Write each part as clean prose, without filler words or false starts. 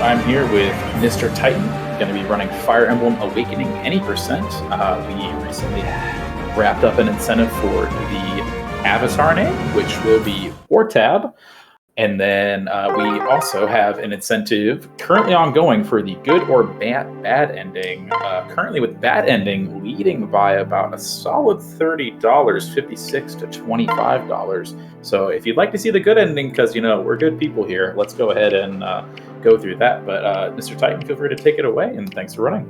I'm here with MrTyton, going to be running Fire Emblem Awakening any percent. We recently wrapped up an incentive for the Avatar name, which will be War Tab. And then we also have an incentive currently ongoing for the good or bad ending. Currently with bad ending leading by about a solid $30, $56 to $25. So if you'd like to see the good ending, because we're good people here, let's go ahead and go through that. But MrTyton, feel free to take it away, and thanks for running.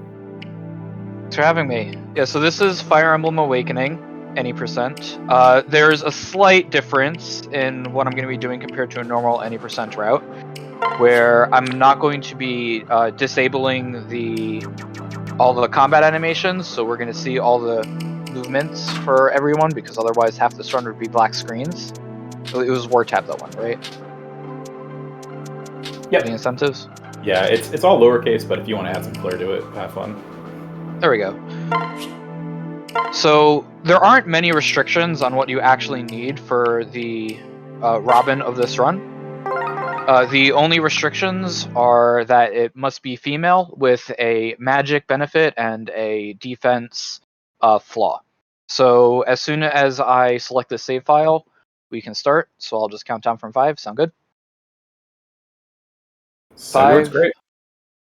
Thanks for having me. Yeah, so this is Fire Emblem Awakening. Any percent. There's a slight difference in what I'm going to be doing compared to a normal any percent route, where I'm not going to be disabling all the combat animations, so we're going to see all the movements for everyone, because otherwise half this run would be black screens. It was War Tab, that one, right? Yep. The incentives? Yeah, it's all lowercase, but if you want to add some flair to it, have fun. There we go. So there aren't many restrictions on what you actually need for the Robin of this run. The only restrictions are that it must be female with a magic benefit and a defense flaw. So as soon as I select the save file, we can start. So I'll just count down from 5. Sound good? Sounds great.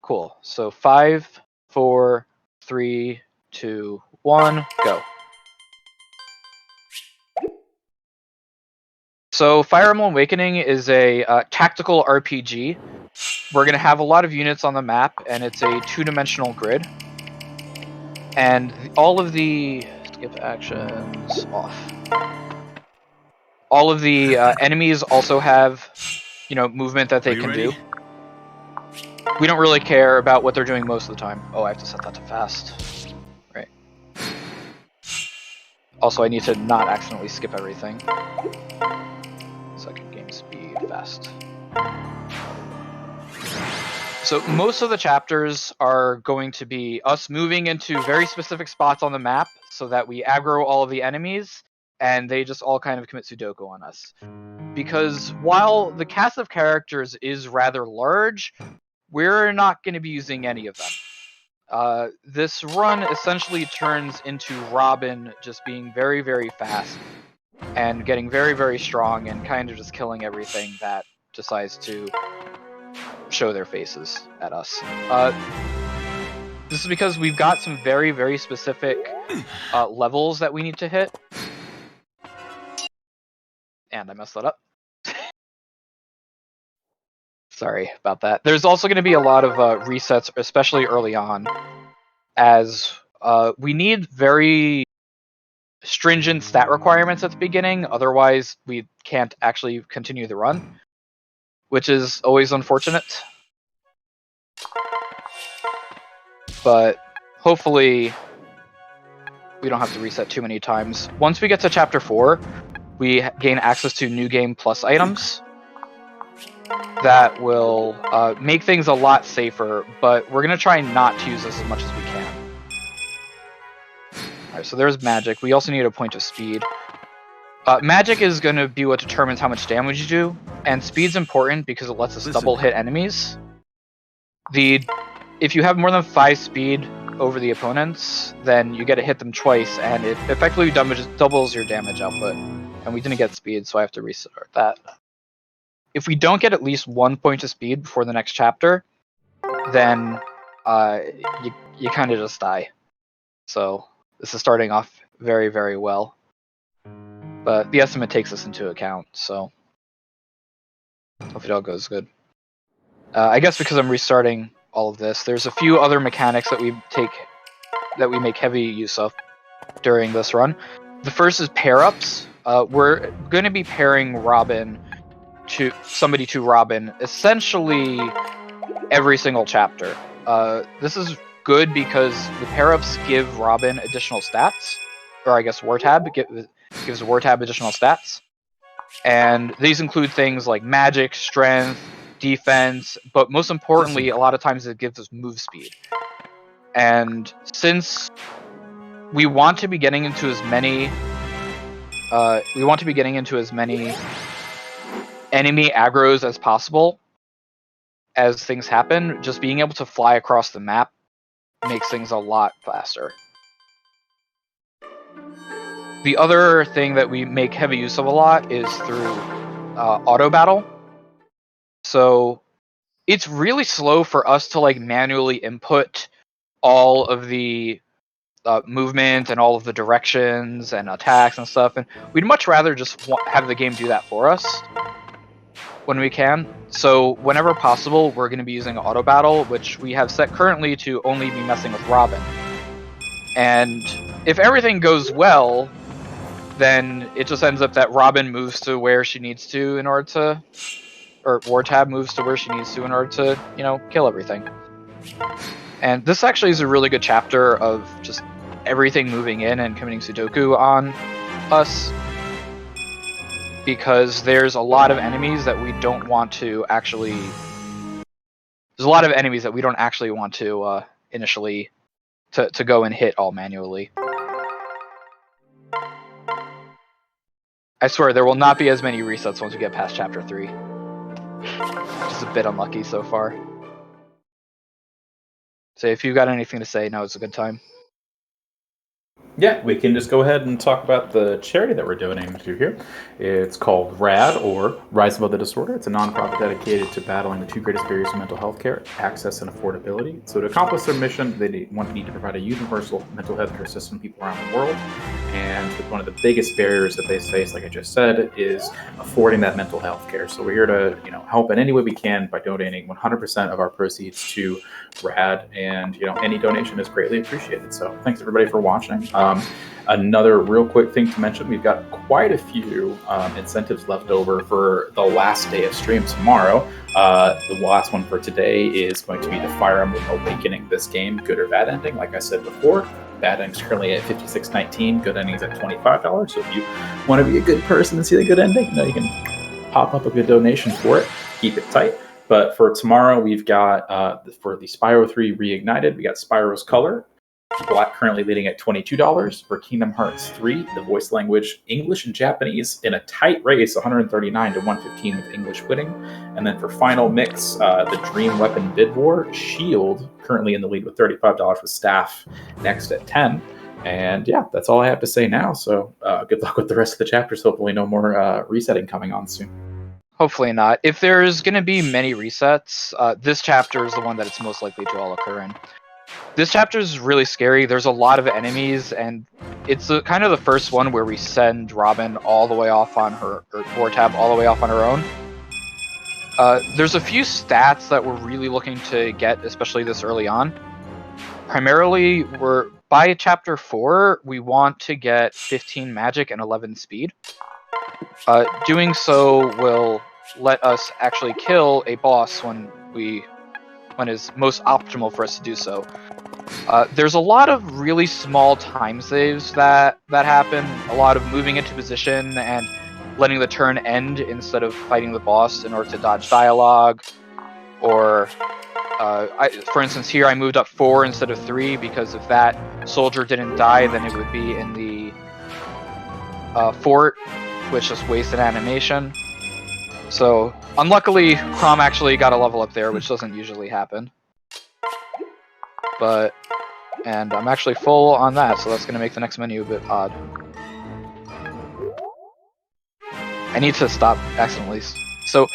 Cool. So 5, 4, 3, 2, 1, go. So Fire Emblem Awakening is a tactical RPG. We're going to have a lot of units on the map, and it's a two-dimensional grid. And all of the skip actions off. All of the enemies also have, movement that they can do. We don't really care about what they're doing most of the time. Oh, I have to set that to fast. Right. Also, I need to not accidentally skip everything. Second game speed fast. So most of the chapters are going to be us moving into very specific spots on the map so that we aggro all of the enemies and they just all kind of commit Sudoku on us. Because while the cast of characters is rather large, we're not going to be using any of them. This run essentially turns into Robin just being very, very fast and getting very, very strong and kind of just killing everything that decides to show their faces at us. This is because we've got some very, very specific levels that we need to hit. And I messed that up. Sorry about that. There's also going to be a lot of resets, especially early on, as we need very stringent stat requirements at the beginning, otherwise we can't actually continue the run, which is always unfortunate. But hopefully we don't have to reset too many times. Once we get to Chapter 4, we gain access to New Game Plus items that will make things a lot safer, but we're going to try not to use this as much as we can. Alright, so there's magic. We also need a point of speed. Magic is going to be what determines how much damage you do, and speed's important because it lets us double hit enemies. If you have more than 5 speed over the opponents, then you get to hit them twice, and it effectively doubles your damage output. And we didn't get speed, so I have to restart that. If we don't get at least 1 point of speed before the next chapter, then you kind of just die. So this is starting off very, very well. But the estimate takes this into account, so hope it all goes good. I guess because I'm restarting all of this, there's a few other mechanics that we make heavy use of during this run. The first is pair-ups. We're going to be pairing Robin to somebody to Robin essentially every single chapter. This is good because the pair-ups give Robin additional stats, or I guess War Tab gives War Tab additional stats, and these include things like magic, strength, defense, but most importantly, a lot of times it gives us move speed. And since we want to be getting into as many enemy aggros as possible, as things happen, just being able to fly across the map makes things a lot faster. The other thing that we make heavy use of a lot is through auto battle. So it's really slow for us to like manually input all of the movement and all of the directions and attacks and stuff, and we'd much rather just have the game do that for us when we can. So whenever possible, we're going to be using auto battle, which we have set currently to only be messing with Robin. And if everything goes well, then it just ends up that Robin moves to where she needs to in order to, or Wartab moves to where she needs to in order to, you know, kill everything. And this actually is a really good chapter of just everything moving in and committing Sudoku on us, because there's a lot of enemies that we don't want to actually... There's a lot of enemies that we don't actually want to initially to go and hit all manually. I swear, there will not be as many resets once we get past Chapter 3. Just a bit unlucky so far. So if you've got anything to say, now is a good time. Yeah, we can just go ahead and talk about the charity that we're donating to here. It's called RAD, or Rise Above the Disorder. It's a nonprofit dedicated to battling the two greatest barriers to mental health care, access and affordability. So to accomplish their mission, they need to provide a universal mental health care system to people around the world. And one of the biggest barriers that they face, like I just said, is affording that mental health care. So we're here to, help in any way we can by donating 100% of our proceeds to RAD, and any donation is greatly appreciated. So thanks everybody for watching. Another real quick thing to mention, we've got quite a few incentives left over for the last day of stream tomorrow. The last one for today is going to be the Fire Emblem Awakening. This game, good or bad ending, like I said before. Bad ending is currently at $56.19. Good ending is at $25. So if you want to be a good person and see the good ending, you can pop up a good donation for it. Keep it tight. But for tomorrow, we've got, for the Spyro 3 Reignited, we got Spyro's Color. Black currently leading at $22. For Kingdom Hearts 3, the voice language English and Japanese in a tight race, 139 to 115 with English winning. And then for Final Mix, the Dream Weapon Bid War, Shield currently in the lead with $35 with Staff next at 10. And yeah, that's all I have to say now. So good luck with the rest of the chapters. Hopefully no more resetting coming on soon. Hopefully not. If there's going to be many resets, this chapter is the one that it's most likely to all occur in. This chapter is really scary. There's a lot of enemies, and it's kind of the first one where we send Robin all the way off on her, or Wartab all the way off on her own. There's a few stats that we're really looking to get, especially this early on. Primarily, by chapter 4, we want to get 15 magic and 11 speed. Doing so will let us actually kill a boss when it's most optimal for us to do so. There's a lot of really small time saves that happen, a lot of moving into position and letting the turn end instead of fighting the boss in order to dodge dialogue. Or, for instance, here I moved up 4 instead of 3 because if that soldier didn't die, then it would be in the fort, which just wasted animation. So, unluckily, Chrom actually got a level up there, which doesn't usually happen. And I'm actually full on that, so that's going to make the next menu a bit odd. I need to stop accidentally. So,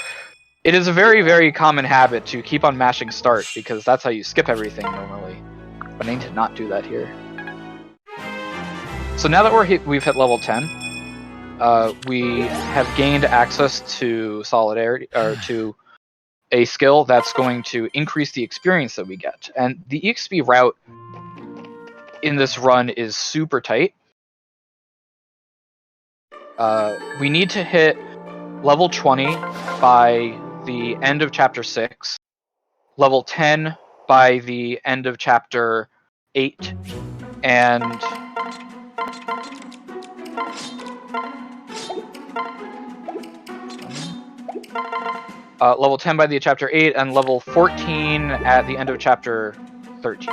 it is a very, very common habit to keep on mashing start, because that's how you skip everything normally. But I need to not do that here. So now that we've hit level 10, we have gained access to Solidarity, or to a skill that's going to increase the experience that we get. And the EXP route in this run is super tight. We need to hit level 20 by the end of chapter 6, level 10 by the end of chapter 8, and level 10 by the chapter 8, and level 14 at the end of chapter 13.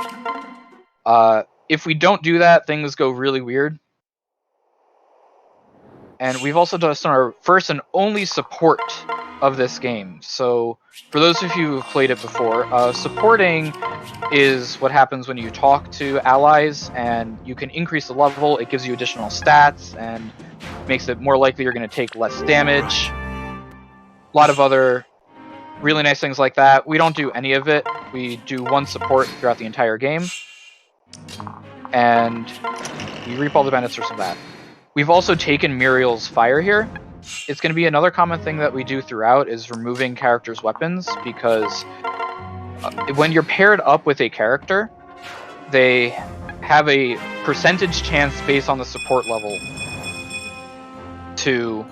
If we don't do that, things go really weird. and we've also done our first and only support of this game. So for those of you who've played it before, supporting is what happens when you talk to allies, and you can increase the level. It gives you additional stats and makes it more likely you're going to take less damage. A lot of other really nice things like that. We don't do any of it. We do one support throughout the entire game, and we reap all the benefits from that. We've also taken Muriel's fire here. It's going to be another common thing that we do throughout is removing characters' weapons, because when you're paired up with a character, they have a percentage chance based on the support level to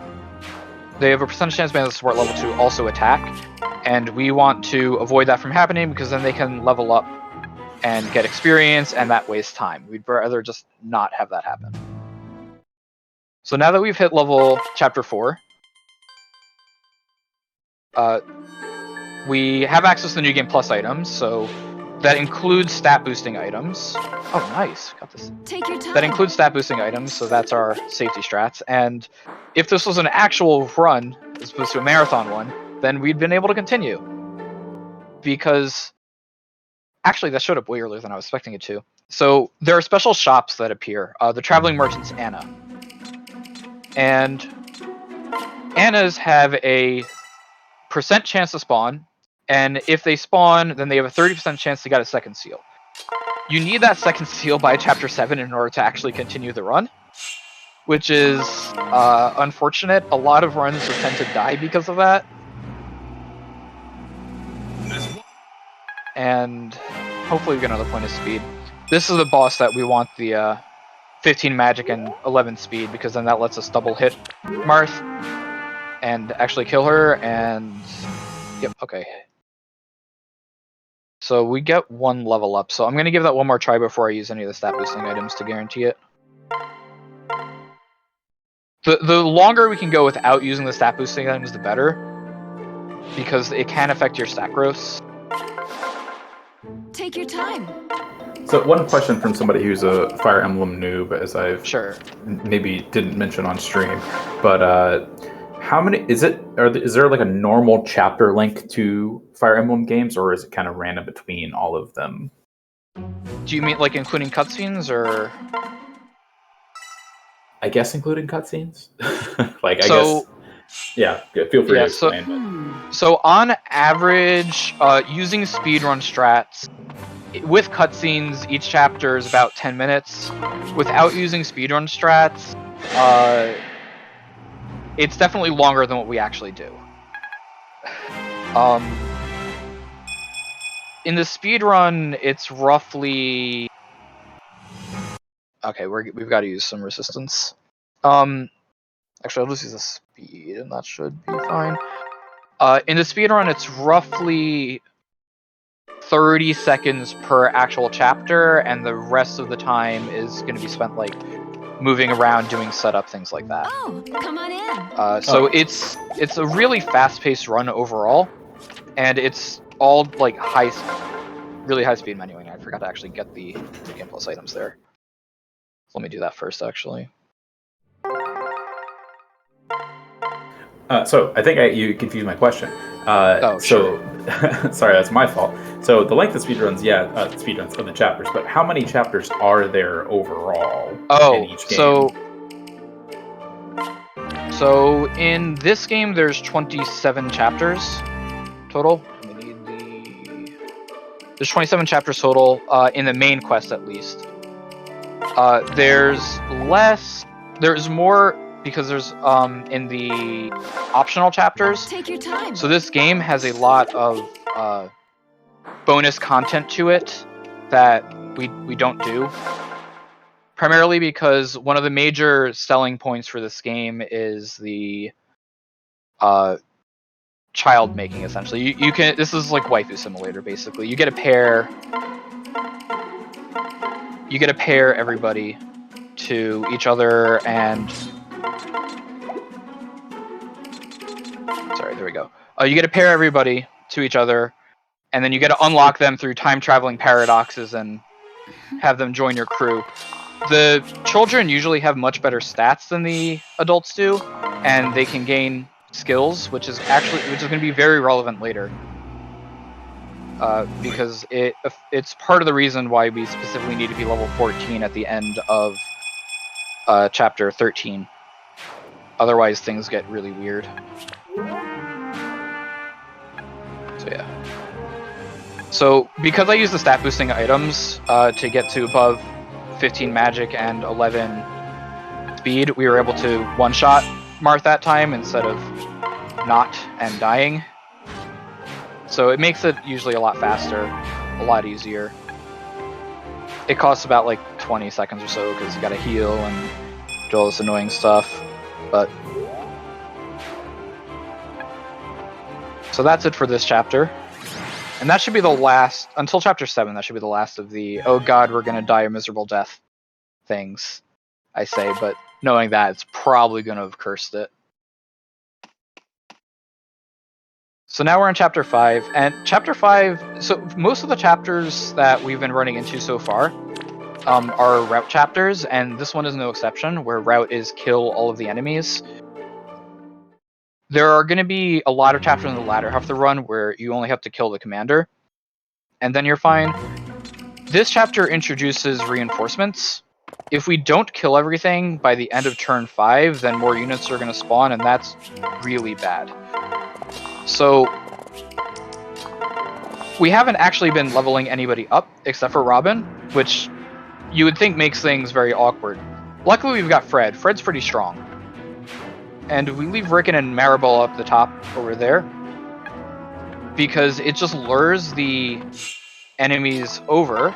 also attack, and we want to avoid that from happening, because then they can level up and get experience, and that wastes time. We'd rather just not have that happen. So now that we've hit level chapter 4, we have access to the New Game Plus items, so that includes stat boosting items. Oh, nice. Got this. Take your time. That includes stat boosting items, so that's our safety strats. And if this was an actual run, as opposed to a marathon one, then we'd been able to continue. Because, actually, that showed up way earlier than I was expecting it to. So there are special shops that appear. The Traveling Merchant's Anna. And Annas have a % chance to spawn, and if they spawn, then they have a 30% chance to get a second seal. You need that second seal by chapter 7 in order to actually continue the run, which is unfortunate. A lot of runs will tend to die because of that. And hopefully we get another point of speed. This is the boss that we want the 15 magic and 11 speed, because then that lets us double hit Marth and actually kill her, and yep, okay. So we get 1 level up, so I'm going to give that one more try before I use any of the stat boosting items to guarantee it. The longer we can go without using the stat boosting items, the better, because it can affect your stat growths. Take your time. So one question from somebody who's a Fire Emblem noob, as I've maybe didn't mention on stream, but how many is there like a normal chapter length to Fire Emblem games, or is it kind of random between all of them? Do you mean like including cutscenes, or? I guess including cutscenes. Like, I guess. Yeah, feel free to explain. So on average, using speedrun strats, with cutscenes, each chapter is about 10 minutes. Without using speedrun strats, it's definitely longer than what we actually do. In the speedrun, it's roughly... Okay, we've got to use some resistance. Actually, I'll just use the speed, and that should be fine. In the speedrun, it's roughly 30 seconds per actual chapter, and the rest of the time is going to be spent, like, moving around, doing setup, things like that. Oh, come on in. So it's a really fast-paced run overall, and it's all, like, really high-speed menuing. I forgot to actually get the Game Plus items there. Let me do that first, actually. So I think you confused my question. Sure. Sorry, that's my fault. So the length of speedruns, speedruns of the chapters, but how many chapters are there overall in each game? So in this game, there's 27 chapters total. There's 27 chapters total in the main quest, at least. There's more because there's in the optional chapters. Take your time. So this game has a lot of bonus content to it that we don't do. Primarily because one of the major selling points for this game is the child making, essentially. You can, this is like waifu simulator, basically. You get to pair everybody to each other, and sorry, there we go. You get to pair everybody to each other, and then you get to unlock them through time traveling paradoxes and have them join your crew. The children usually have much better stats than the adults do, and they can gain skills, which is going to be very relevant later. Because it's part of the reason why we specifically need to be level 14 at the end of chapter 13. Otherwise, things get really weird. So yeah. So because I use the stat boosting items to get to above 15 magic and 11 speed, we were able to one-shot Marth that time instead of not and dying. So it makes it usually a lot faster, a lot easier. It costs about like 20 seconds or so because you gotta heal and do all this annoying stuff. But so that's it for this chapter. And that should be the last, until chapter 7, that should be the last of the, oh god, we're gonna die a miserable death things, I say, but knowing that, it's probably gonna have cursed it. So now we're in chapter 5, and chapter 5, so most of the chapters that we've been running into so far are route chapters, and this one is no exception, where route is kill all of the enemies. There are going to be a lot of chapters in the latter half of the run where you only have to kill the commander, and then you're fine. This chapter introduces reinforcements. If we don't kill everything by the end of turn 5, then more units are going to spawn, and that's really bad. So we haven't actually been leveling anybody up except for Robin, which you would think makes things very awkward. Luckily, we've got Fred. Fred's pretty strong. And we leave Rickon and Maribel up the top over there because it just lures the enemies over.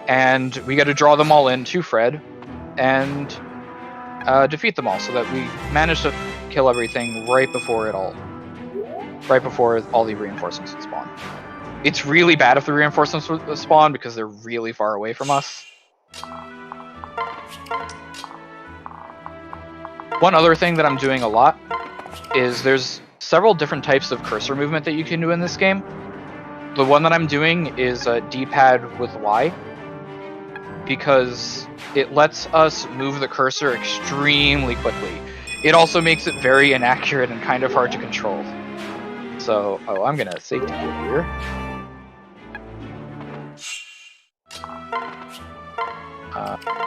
And we got to draw them all in to Fred and defeat them all so that we manage to kill everything right before all the reinforcements would spawn. It's really bad if the reinforcements would spawn because they're really far away from us. One other thing that I'm doing a lot is there's several different types of cursor movement that you can do in this game. The one that I'm doing is a D-pad with Y because it lets us move the cursor extremely quickly. It also makes it very inaccurate and kind of hard to control. So, I'm gonna safety heal here.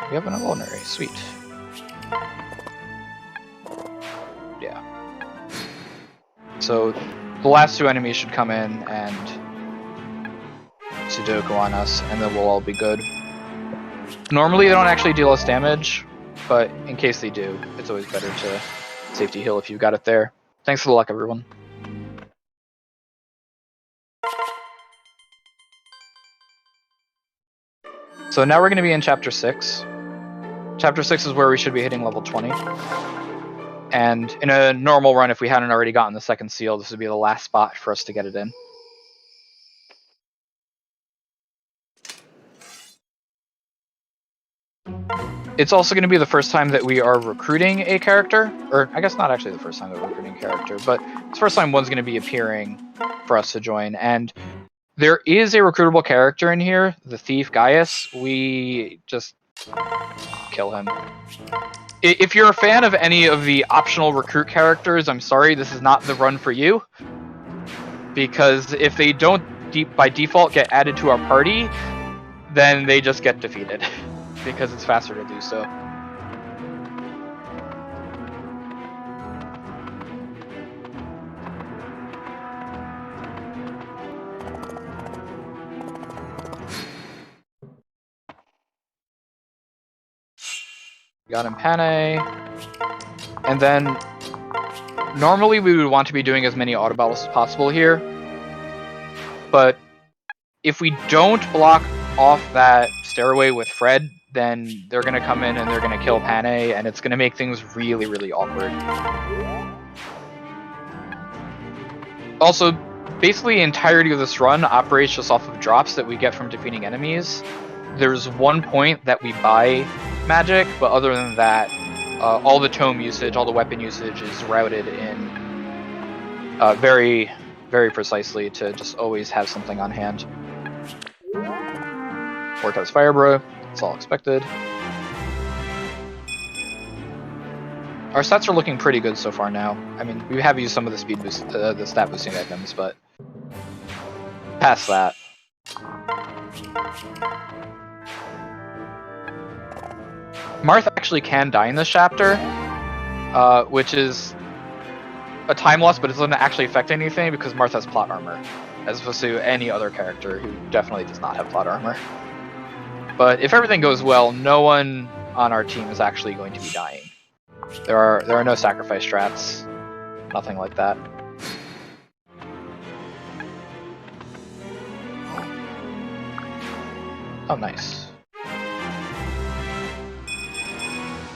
We have an vulnerary, sweet. Yeah. So the last two enemies should come in and Sudoku on us, and then we'll all be good. Normally they don't actually deal us damage, but in case they do, it's always better to safety heal if you've got it there. Thanks for the luck, everyone. So now we're going to be in Chapter 6. Chapter 6 is where we should be hitting level 20. And in a normal run, if we hadn't already gotten the second seal, this would be the last spot for us to get it in. It's also going to be the first time that we are recruiting a character, or I guess not actually the first time that we're recruiting a character, but it's the first time one's going to be appearing for us to join. And there is a recruitable character in here, the thief Gaius. We just kill him. If you're a fan of any of the optional recruit characters, I'm sorry, this is not the run for you. Because if they don't by default get added to our party, then they just get defeated. Because it's faster to do so. Got him Pane. And then normally we would want to be doing as many auto battles as possible here. But if we don't block off that stairway with Fred, then they're going to come in and they're going to kill Pane, and it's going to make things really, really awkward. Also, basically the entirety of this run operates just off of drops that we get from defeating enemies. There's one point that we buy magic, but other than that, all the tome usage, all the weapon usage is routed in very, very precisely to just always have something on hand. Vortex Firebro, it's all expected. Our stats are looking pretty good so far now. I mean, we have used some of the speed boost, the stat boosting items, but past that. Marth actually can die in this chapter, which is a time loss, but it doesn't actually affect anything because Marth has plot armor, as opposed to any other character who definitely does not have plot armor. But if everything goes well, no one on our team is actually going to be dying. There are no sacrifice strats, nothing like that. Oh, nice.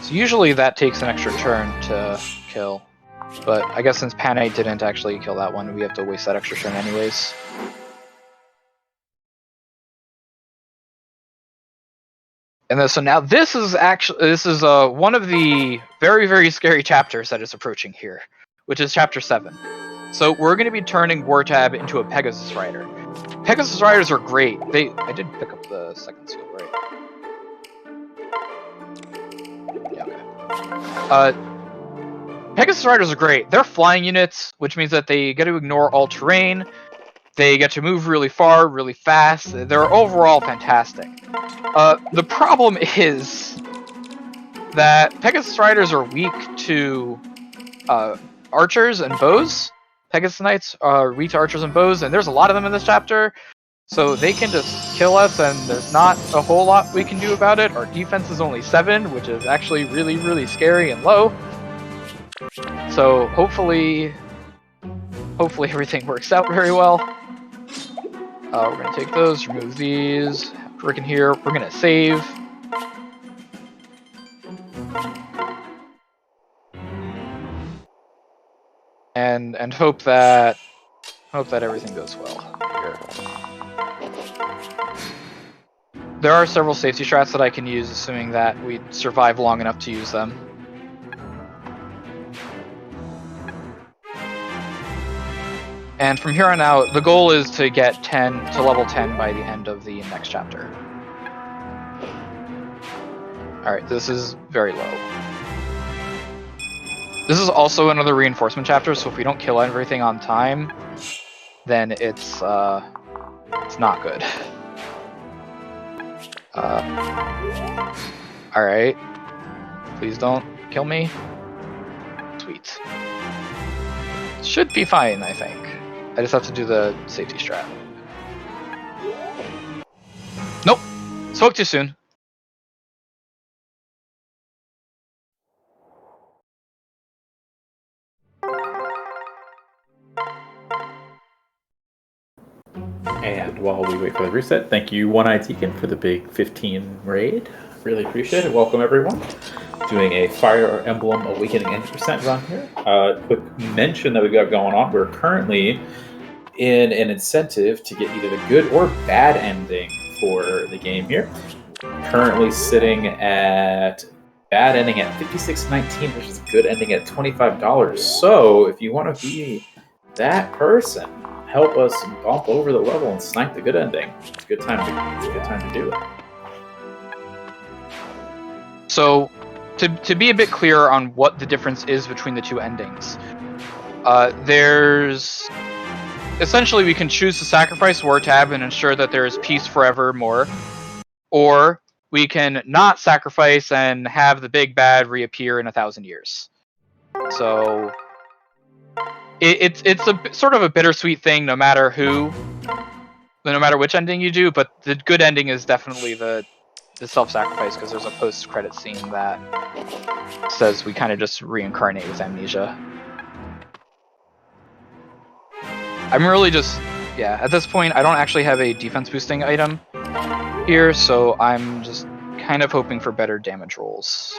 So usually that takes an extra turn to kill, but I guess since Panay didn't actually kill that one, we have to waste that extra turn anyways. And then, so now this is one of the very, very scary chapters that is approaching here, which is chapter 7. So we're going to be turning Wartab into a Pegasus Rider. Pegasus Riders are great. I did pick up the second skill, right? Yeah, okay. Pegasus Riders are great. They're flying units, which means that they get to ignore all terrain. They get to move really far, really fast. They're overall fantastic. The problem is that Pegasus Riders are weak to archers and bows. Pegasus Knights are weak to archers and bows, and there's a lot of them in this chapter. So they can just kill us, and there's not a whole lot we can do about it. Our defense is only 7, which is actually really, really scary and low. So hopefully everything works out very well. We're gonna take those, remove these, work in here. We're gonna save. And hope that everything goes well here. There are several safety strats that I can use, assuming that we survive long enough to use them. And from here on out, the goal is to get to level 10 by the end of the next chapter. Alright, this is very low. This is also another reinforcement chapter, so if we don't kill everything on time, then it's not good. Alright. Please don't kill me. Sweet. Should be fine, I think. I just have to do the safety strat. Nope! Spoke too soon. And while we wait for the reset, thank you, MrTyton, for the big 15 raid. Really appreciate it. Welcome, everyone. Doing a Fire Emblem Awakening 90% run here. Quick mention that we've got going on. We're currently in an incentive to get either the good or bad ending for the game here. Currently sitting at bad ending at $56.19 versus good ending at $25. So if you want to be that person, help us bump over the level and snipe the good ending. It's a good time to do it. So, to be a bit clearer on what the difference is between the two endings, there's essentially we can choose to sacrifice Wartab and ensure that there is peace forevermore, or we can not sacrifice and have the big bad reappear in 1,000 years. So it's a sort of a bittersweet thing, no matter which ending you do. But the good ending is definitely the self-sacrifice, because there's a post-credit scene that says we kind of just reincarnate with amnesia. I'm really just, yeah, at this point I don't actually have a defense boosting item here, so I'm just kind of hoping for better damage rolls,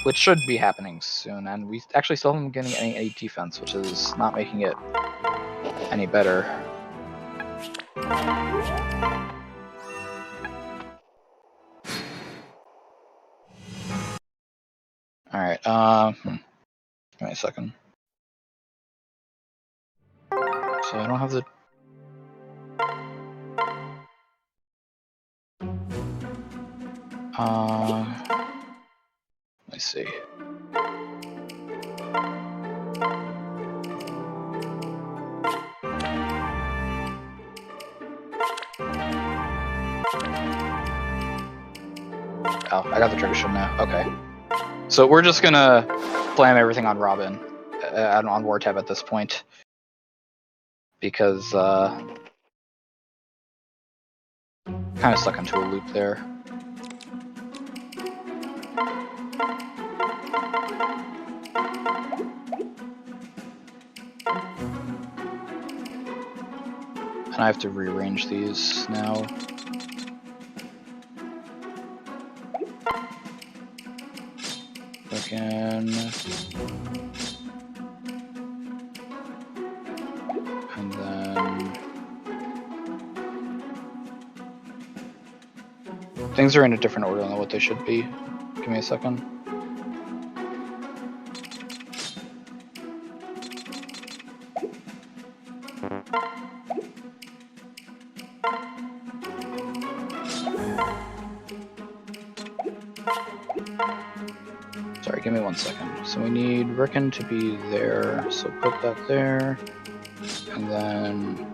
which should be happening soon. And we actually still haven't getting any defense, which is not making it any better. Alright, give me a second. So I don't have the Let's see. Oh, I got the trigger shield now. Okay. So we're just gonna slam everything on Robin, on War Tab at this point. Because, kind of stuck into a loop there. And I have to rearrange these now. Again. And then... things are in a different order than what they should be. Give me a second. Sorry, give me 1 second. So we need Rickon to be there, so put that there. And then...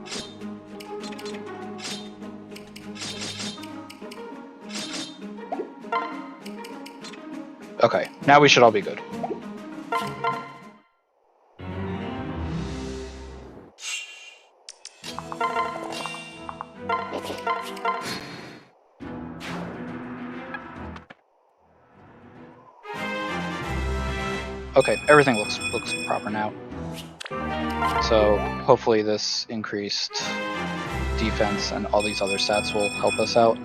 okay, now we should all be good. Okay, everything looks proper now. So hopefully this increased defense and all these other stats will help us out.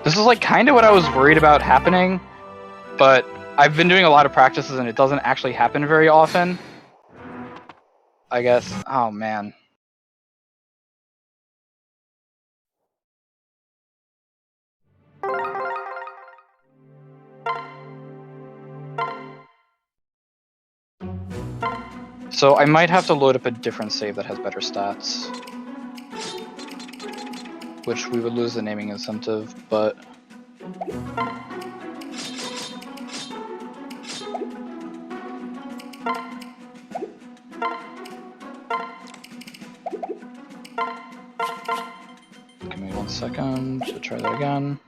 This is like kind of what I was worried about happening, but I've been doing a lot of practices and it doesn't actually happen very often. I guess. Oh man. So I might have to load up a different save that has better stats. Which we would lose the naming incentive, but... give me 1 second to try that again.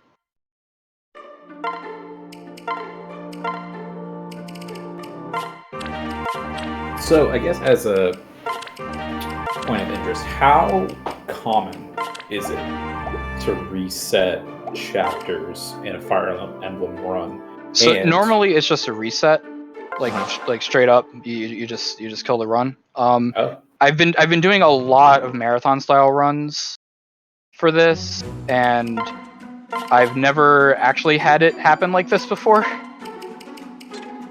So I guess as a point of interest, how common is it to reset chapters in a Fire Emblem run? So normally it's just a reset, like straight up. You just kill the run. I've been doing a lot of marathon style runs for this, and I've never actually had it happen like this before.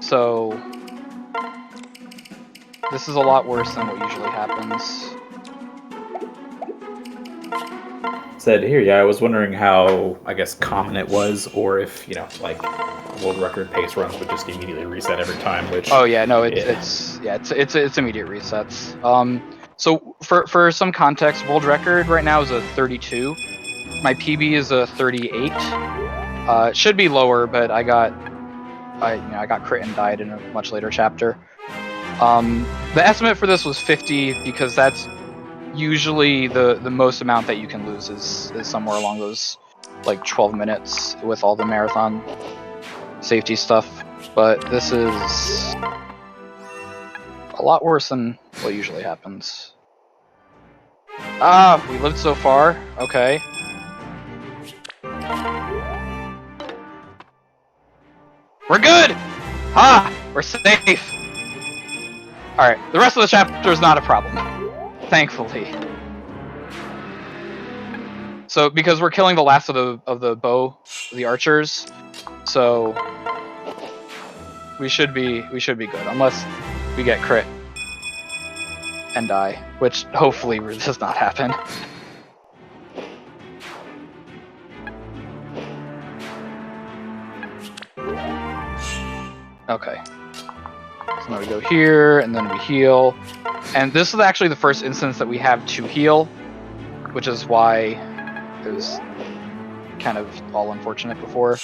So this is a lot worse than what usually happens. Said here, yeah, I was wondering how, I guess, common it was, or if, you know, like world record pace runs would just immediately reset every time. Which oh yeah, no, it's immediate resets. So for some context, world record right now is a 32. My PB is a 38. It should be lower, but I got crit and died in a much later chapter. The estimate for this was 50 because that's usually the most amount that you can lose is somewhere along those like 12 minutes with all the marathon safety stuff. But this is a lot worse than what usually happens. Ah, we lived so far. Okay. We're good! Ah! We're safe! Alright, the rest of the chapter is not a problem. Thankfully. So, because we're killing the last of the bow, the archers, so we should be good, unless we get crit and die, which hopefully does not happen. Okay. So now we go here, and then we heal. And this is actually the first instance that we have to heal. which is why it was kind of all unfortunate before,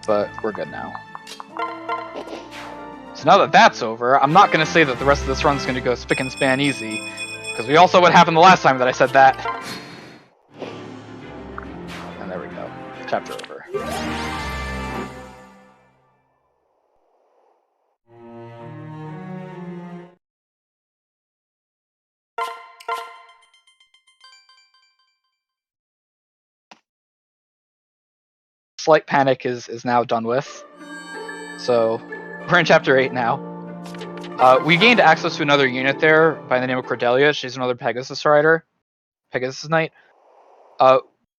but we're good now. So now that that's over, I'm not going to say that the rest of this run's going to go spick and span easy, because we all saw what happened the last time that I said that. And there we go. Chapter over. Slight Panic is now done with. So we're in Chapter 8 now. We gained access to another unit there by the name of Cordelia. She's another Pegasus rider. Pegasus Knight.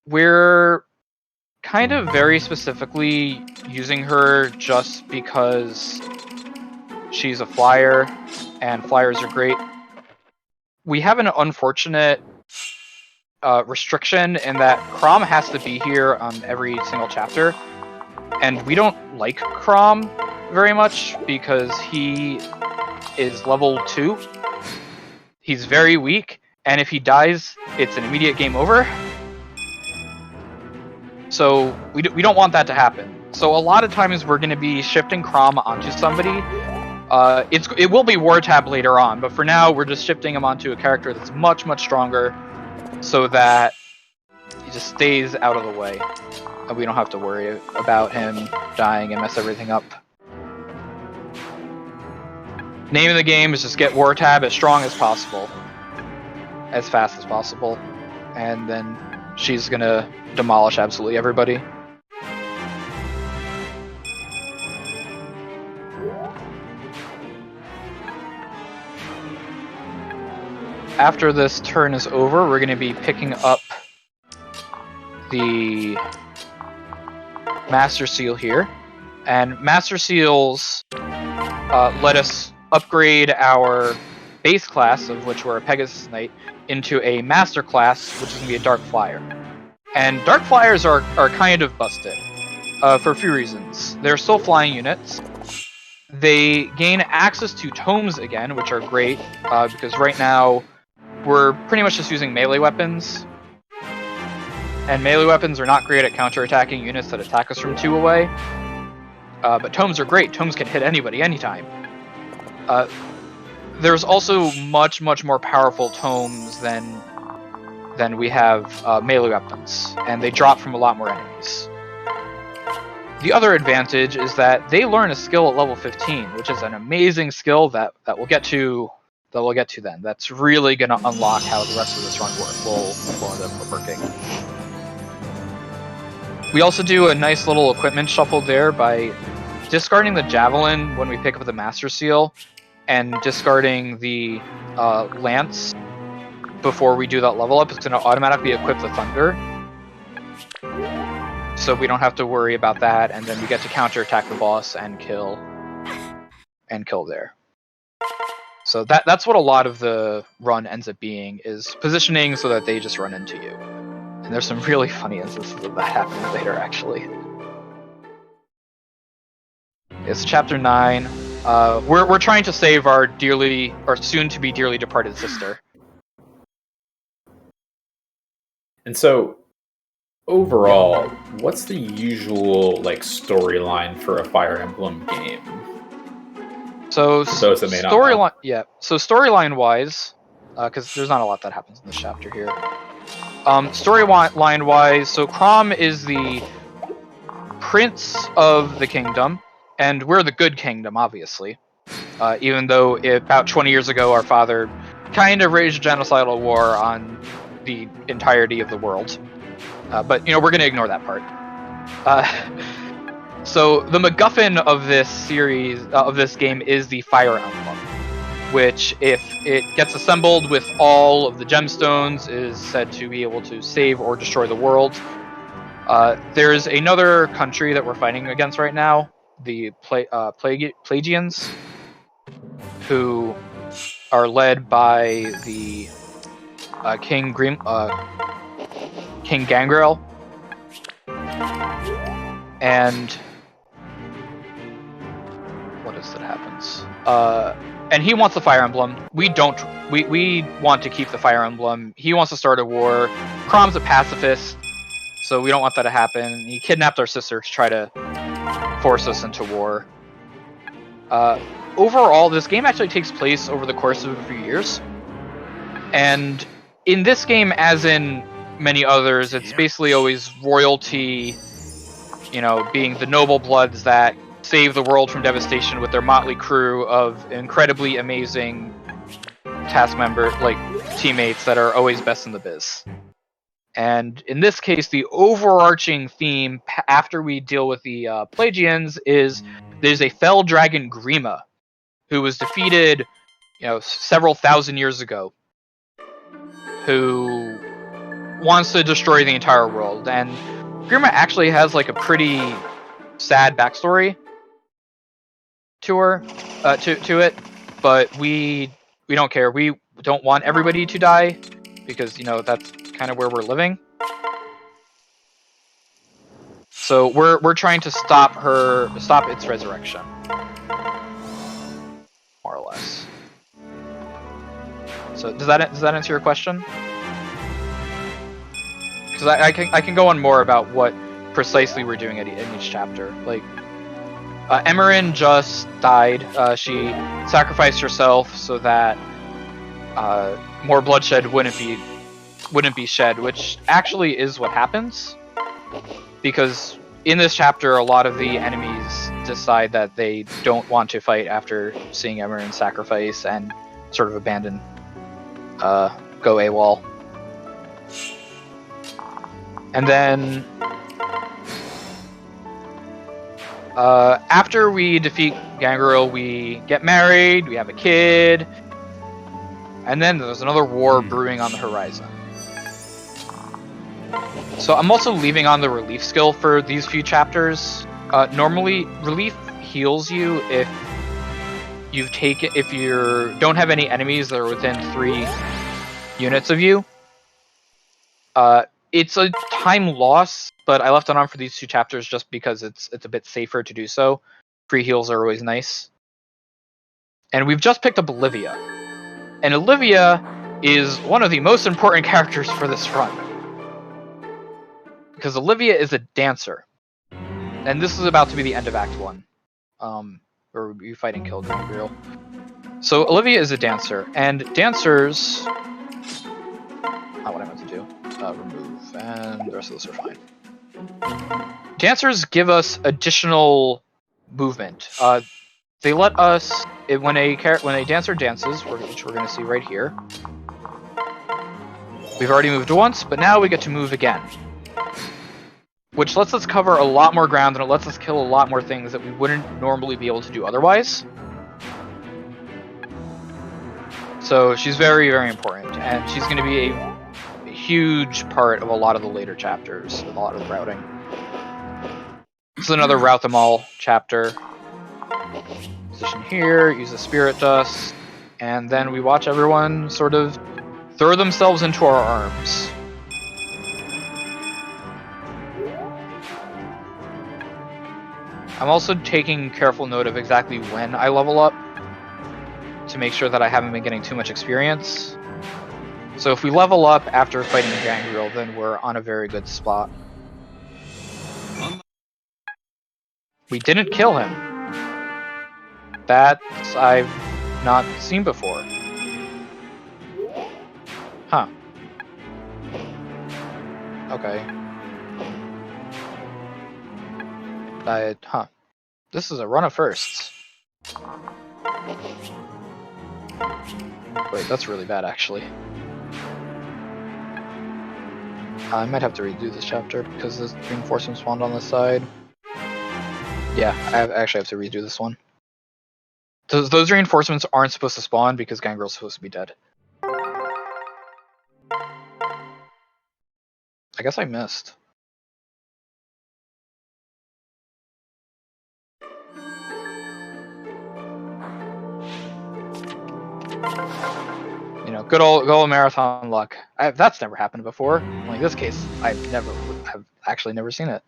We're kind of very specifically using her just because she's a flyer, and flyers are great. We have an unfortunate restriction in that Crom has to be here on every single chapter, and we don't like Crom very much because he is level 2. He's very weak, and if he dies, it's an immediate game over. So we don't want that to happen. So a lot of times we're going to be shifting Crom onto somebody. It will be War Tab later on, but for now we're just shifting him onto a character that's much, much stronger, so that he just stays out of the way. And we don't have to worry about him dying and mess everything up. Name of the game is just get War Tab as strong as possible. As fast as possible. And then she's gonna demolish absolutely everybody. After this turn is over, we're going to be picking up the Master Seal here. And Master Seals let us upgrade our base class, of which we're a Pegasus Knight, into a Master class, which is going to be a Dark Flyer. And Dark Flyers are kind of busted for a few reasons. They're still flying units. They gain access to tomes again, which are great, because right now we're pretty much just using melee weapons. And melee weapons are not great at counterattacking units that attack us from 2 away. But tomes are great. Tomes can hit anybody, anytime. There's also much, much more powerful tomes than we have melee weapons. And they drop from a lot more enemies. The other advantage is that they learn a skill at level 15, which is an amazing skill that we'll get to then. That's really going to unlock how the rest of this run will end up working. We also do a nice little equipment shuffle there by discarding the Javelin when we pick up the Master Seal, and discarding the Lance before we do that level up. It's going to automatically equip the Thunder. So we don't have to worry about that, and then we get to counterattack the boss and kill there. So that's what a lot of the run ends up being, is positioning so that they just run into you. And there's some really funny instances of that happening later, actually. It's chapter 9. We're trying to save our soon-to-be dearly departed sister. And so, overall, what's the usual storyline for a Fire Emblem game? So those that may not know. So storyline-wise, because there's not a lot that happens in this chapter here. Storyline-wise, so Crom is the prince of the kingdom, and we're the good kingdom, obviously. Even though about 20 years ago, our father kind of waged a genocidal war on the entirety of the world. But we're going to ignore that part. So the MacGuffin of this series, of this game, is the Fire Emblem, which, if it gets assembled with all of the gemstones, is said to be able to save or destroy the world. There's another country that we're fighting against right now, the Plagians, who are led by the King Gangrel, and what is that happens? And he wants the Fire Emblem. We don't. We want to keep the Fire Emblem. He wants to start a war. Crom's a pacifist, so we don't want that to happen. He kidnapped our sister to try to force us into war. Overall, this game actually takes place over the course of a few years. And in this game, as in many others, it's basically always royalty, you know, being the noble bloods that save the world from devastation with their motley crew of incredibly amazing teammates that are always best in the biz. And in this case, the overarching theme after we deal with the Pelagians is there's a fell dragon Grima who was defeated, you know, several thousand years ago, who wants to destroy the entire world. And Grima actually has like a pretty sad backstory to her, to it, but we don't care. We don't want everybody to die because, you know, that's kind of where we're living. So we're trying to stop its resurrection, more or less. So does that answer your question? Because I can go on more about what precisely we're doing in each chapter. Like, Emerin just died. She sacrificed herself so that more bloodshed wouldn't be shed, which actually is what happens. Because in this chapter, a lot of the enemies decide that they don't want to fight after seeing Emerin's sacrifice and sort of abandon, go AWOL. And then after we defeat Gangrel, we get married, we have a kid, and then there's another war brewing on the horizon. So I'm also leaving on the relief skill for these few chapters. Normally, relief heals you if you don't have any enemies that are within 3 units of you. It's a time loss, but I left it on for these 2 chapters just because it's a bit safer to do so. Free heals are always nice. And we've just picked up Olivia. And Olivia is one of the most important characters for this run. Because Olivia is a dancer. And this is about to be the end of Act 1. Where you fight and kill Gangrel. So Olivia is a dancer, and dancers... Not what I meant to do. Remove, and the rest of this are fine. Dancers give us additional movement. They let us... When a dancer dances, which we're going to see right here, we've already moved once, but now we get to move again. Which lets us cover a lot more ground, and it lets us kill a lot more things that we wouldn't normally be able to do otherwise. So she's very, very important, and she's going to be a huge part of a lot of the later chapters, a lot of the routing. This is another route them all chapter. Position here, use the spirit dust, and then we watch everyone sort of throw themselves into our arms. I'm also taking careful note of exactly when I level up to make sure that I haven't been getting too much experience. So if we level up after fighting Gangrel, then we're on a very good spot. We didn't kill him. That I've not seen before. Huh. Okay. This is a run of firsts. Wait, that's really bad, actually. I might have to redo this chapter because this reinforcement spawned on the side. Yeah, I actually have to redo this one. Those reinforcements aren't supposed to spawn because Gangrel's supposed to be dead. I guess I missed. You know, good old marathon luck. That's never happened before. Well, in this case, I've actually never seen it.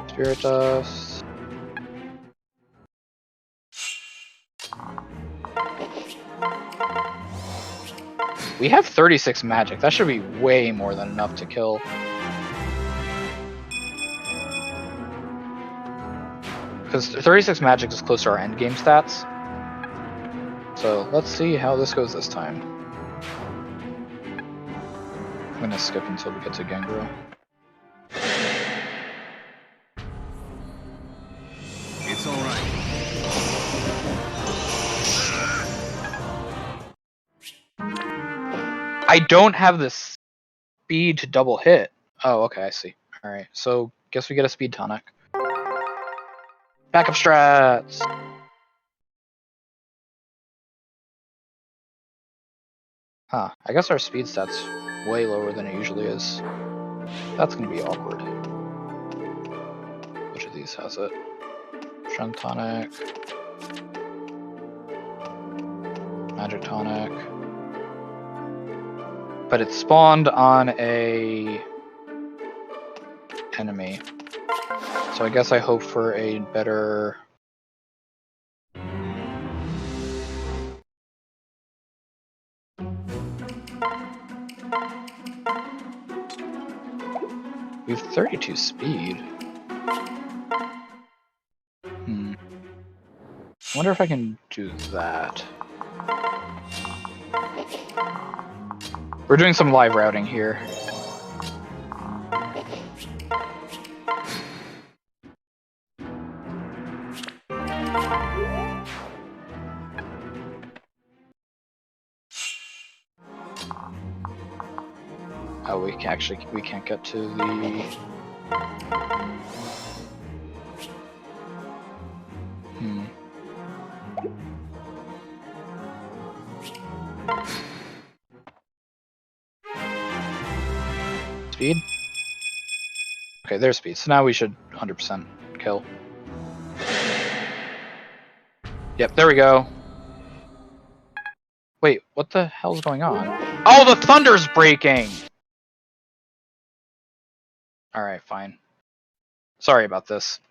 Spirit Dust. We have 36 magic. That should be way more than enough to kill. Because 36 magic is close to our endgame stats. So let's see how this goes this time. I'm gonna skip until we get to Gengro. It's alright. I don't have the speed to double hit. Oh, okay, I see. Alright, so guess we get a speed tonic. Backup strats! Huh, I guess our speed stat's way lower than it usually is. That's gonna be awkward. Which of these has it? Strength tonic. Magic tonic. But it spawned on a enemy. So I guess I hope for a better... We have 32 speed. I wonder if I can do that. We're doing some live routing here. Oh, we can't get to the... Speed? Okay, there's speed. So now we should 100% kill. Yep, there we go. Wait, what the hell's going on? Oh, the thunder's breaking! Alright, fine. Sorry about this.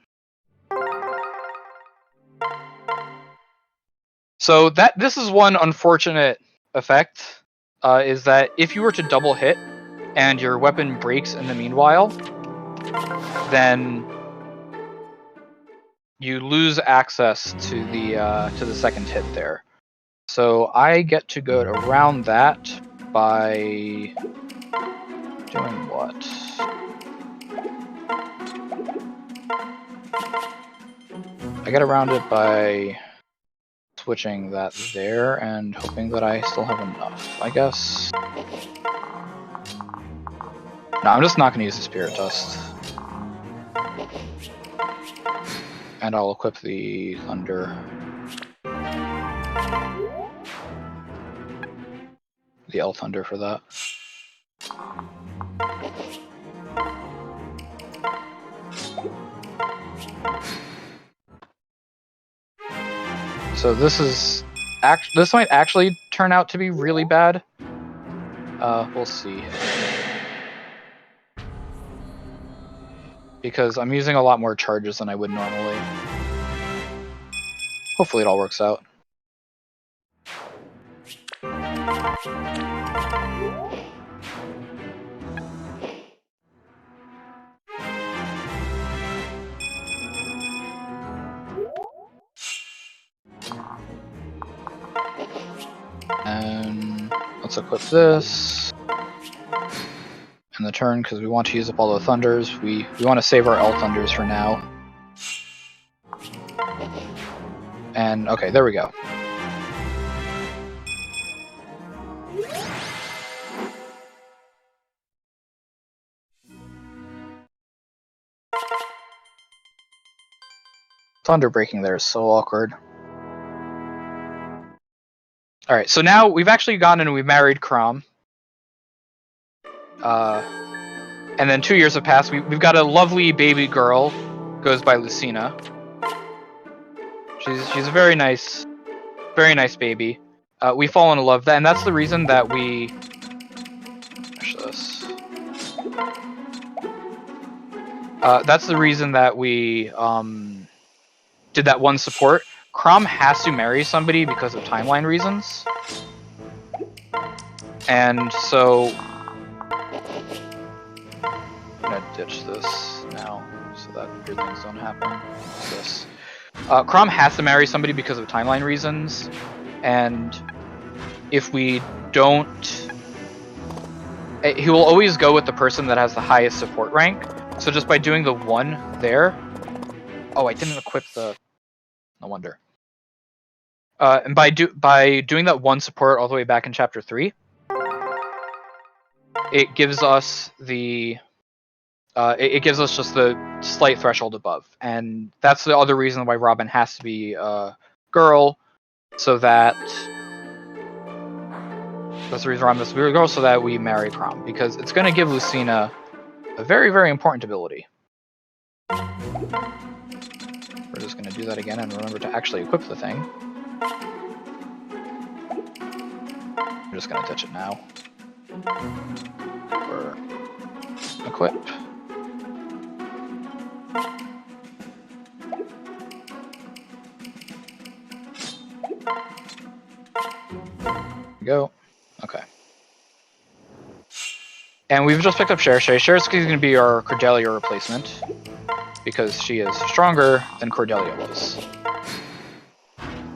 So this is one unfortunate effect, is that if you were to double hit and your weapon breaks in the meanwhile, then you lose access to the second hit there. So I get to go around that by doing what? I get around it by switching that there and hoping that I still have enough, I guess. No, I'm just not going to use the Spirit Dust. And I'll equip the Thunder. The L Thunder for that. So this might actually turn out to be really bad. We'll see. Because I'm using a lot more charges than I would normally. Hopefully it all works out. And let's equip this. In the turn, because we want to use up all the thunders. We want to save our L thunders for now. And okay, there we go. Thunder breaking there is so awkward. Alright, so now we've actually gone and we've married Crom. And then 2 years have passed. We've got a lovely baby girl, goes by Lucina. She's a very nice baby. We fall in love, and that's the reason that we. Finish this. That's the reason that we did that one support. Crom has to marry somebody because of timeline reasons, and so I'm gonna ditch this now so that weird things don't happen. What's this? Crom has to marry somebody because of timeline reasons, and if we don't, he will always go with the person that has the highest support rank. So just by doing the one there, oh, I didn't equip the. No wonder. And by doing that one support all the way back in chapter 3, it gives us the. It gives us just the slight threshold above, and that's the other reason why Robin has to be a girl, so that. That's the reason Robin has to be a girl, so that we marry Crom, because it's going to give Lucina a very, very important ability. We're just going to do that again and remember to actually equip the thing. We're just going to touch it now. Or equip. Go. Okay. And we've just picked up Cher. Cher is going to be our Cordelia replacement, because she is stronger than Cordelia was.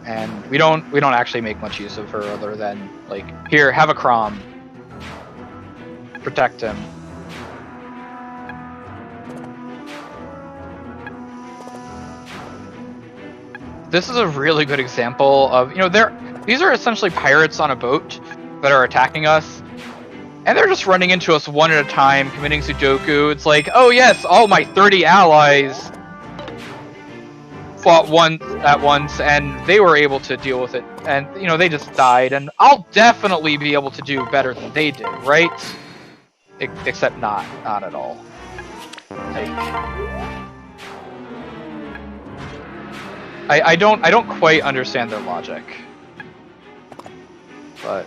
And we don't actually make much use of her other than, like, here, have a Crom. Protect him. This is a really good example of, these are essentially pirates on a boat that are attacking us, and they're just running into us one at a time, committing Sudoku. It's like, oh yes, all my 30 allies fought at once, and they were able to deal with it, and they just died, and I'll definitely be able to do better than they did, right? Except not at all. Like, I don't quite understand their logic, but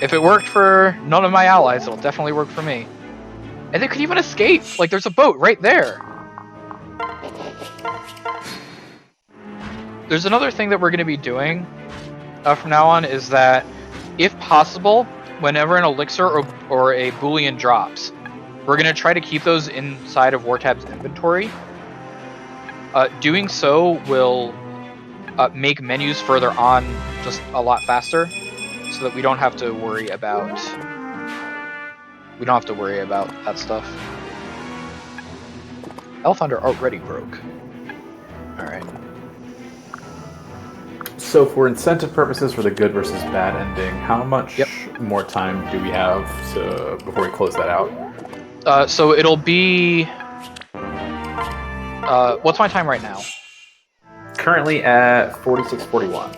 if it worked for none of my allies, it'll definitely work for me. And they could even escape! Like, there's a boat right there! There's another thing that we're going to be doing from now on, is that, if possible, whenever an elixir or a boolean drops, we're going to try to keep those inside of Wartab's inventory. Doing so will make menus further on just a lot faster, so that we don't have to worry about that stuff. Elthunder already broke. Alright. So for incentive purposes for the good versus bad ending, how much more time do we have before we close that out? So it'll be... what's my time right now? Currently at 46:41.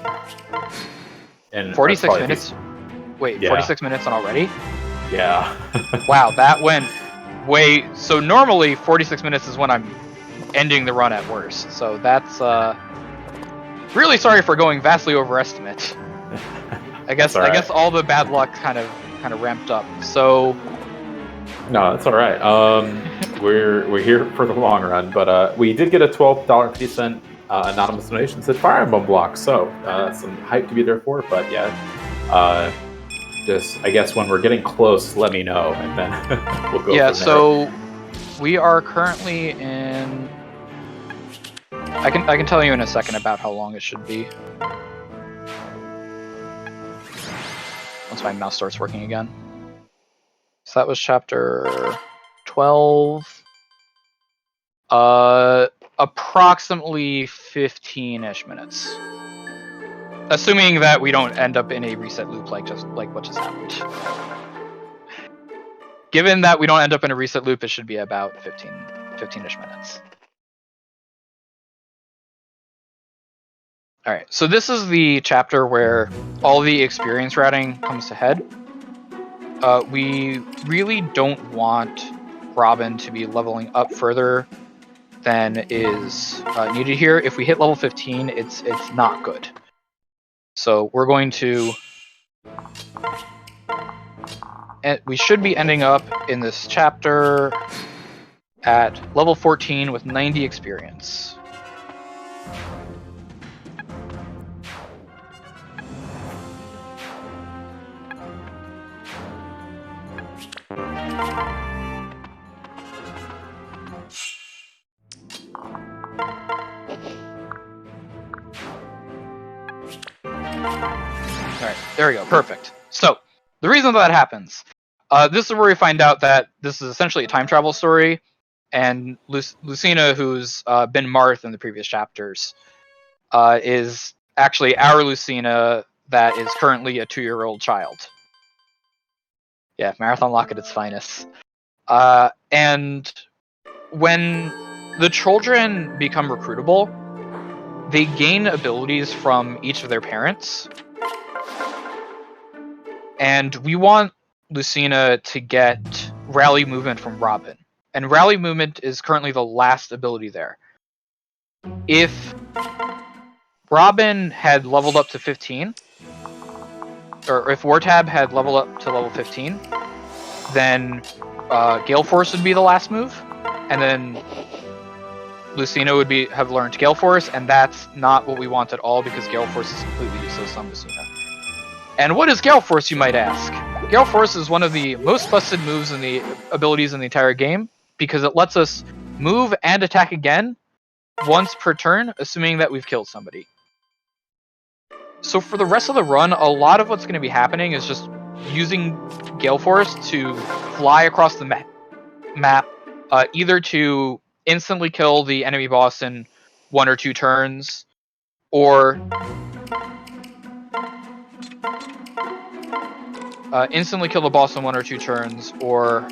And 46 minutes? Wait, yeah. 46 minutes on already? Yeah. Wow, that went way... So normally 46 minutes is when I'm ending the run at worst. So that's... Really sorry for going vastly overestimate. I guess all the bad luck kind of ramped up. So no, that's all right. We're here for the long run, but we did get a $12.50 anonymous donation to Fire Emblem block, so some hype to be there for. But yeah, just I guess when we're getting close, let me know, and then we'll go. Yeah. From there. So we are currently in. I can tell you in a second about how long it should be. Once my mouse starts working again. So that was chapter 12. Approximately 15-ish minutes. Assuming that we don't end up in a reset loop like what just happened. Given that we don't end up in a reset loop, it should be about 15-ish minutes. Alright, so this is the chapter where all the experience routing comes to head. we really don't want Robin to be leveling up further than is needed here. If we hit level 15, it's not good. So we're going to... we should be ending up in this chapter at level 14 with 90 experience. Alright, there we go, perfect. So, the reason that happens, this is where we find out that this is essentially a time travel story, and Lucina, who's been Marth in the previous chapters, is actually our Lucina that is currently a 2-year-old child. Yeah, Marathon Lock at its finest. And when the children become recruitable, they gain abilities from each of their parents. And we want Lucina to get Rally Movement from Robin. And Rally Movement is currently the last ability there. If Robin had leveled up to 15, or if Wartab had leveled up to level 15, then Gale Force would be the last move, and then Lucina would have learned Gale Force, and that's not what we want at all because Gale Force is completely useless on Lucina. And what is Gale Force, you might ask? Gale Force is one of the most busted moves in the abilities in the entire game because it lets us move and attack again once per turn, assuming that we've killed somebody. So for the rest of the run, a lot of what's going to be happening is just using Gale Force to fly across the map, either to instantly kill the enemy boss in 1 or 2 turns, or instantly kill the boss in 1 or 2 turns, or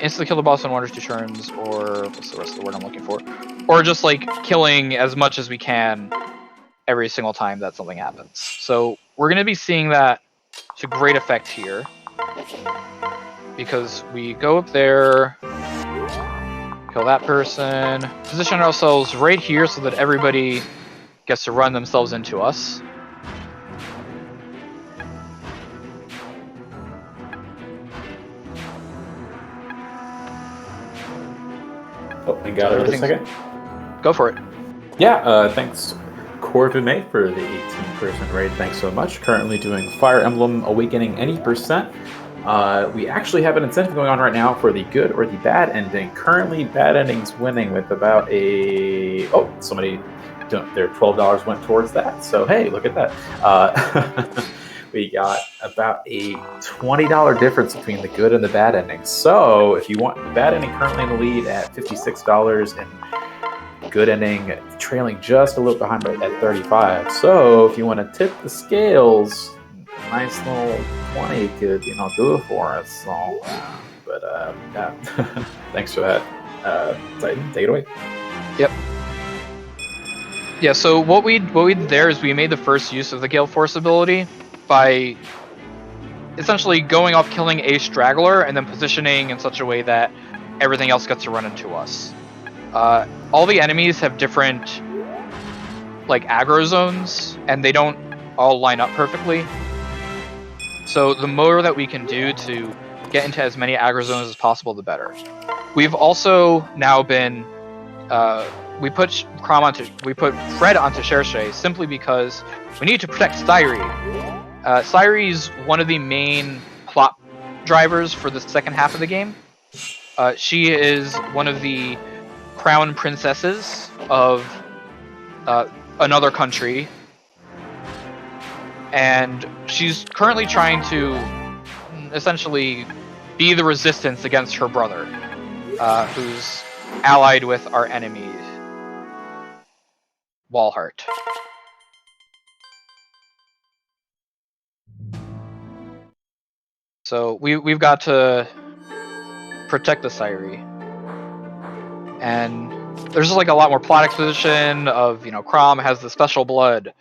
instantly kill the boss in 1 or 2 turns, or what's the rest of the word I'm looking for? Or just like killing as much as we can every single time that something happens. So we're going to be seeing that to great effect here, because we go up there, kill that person, position ourselves right here so that everybody gets to run themselves into us. Oh, I got it. Just a second. Go for it. Yeah, thanks Corvume for the 18-person raid. Thanks so much. Currently doing Fire Emblem Awakening any percent. We actually have an incentive going on right now for the good or the bad ending. Currently, bad ending's winning with about a... Oh, somebody... Their $12 went towards that. So, hey, look at that. We got about a $20 difference between the good and the bad ending. So, if you want the bad ending currently in the lead at $56 and good ending trailing just a little behind at $35. So, if you want to tip the scales, nice little 20 could, do it for us. So, yeah. Thanks for that. Tyton, take it away. Yep. Yeah, so what we did there is we made the first use of the Gale Force ability by essentially going off killing a straggler and then positioning in such a way that everything else gets to run into us. All the enemies have different aggro zones, and they don't all line up perfectly. So the more that we can do to get into as many aggro zones as possible, the better. We've also now been we put Fred onto Cherche simply because we need to protect Sairi. Sairi's one of the main plot drivers for the second half of the game. She is one of the crown princesses of another country, and she's currently trying to essentially be the resistance against her brother, who's allied with our enemy, Walhart. So we've got to protect the Sairi. And there's just a lot more plot exposition of, Crom has the special blood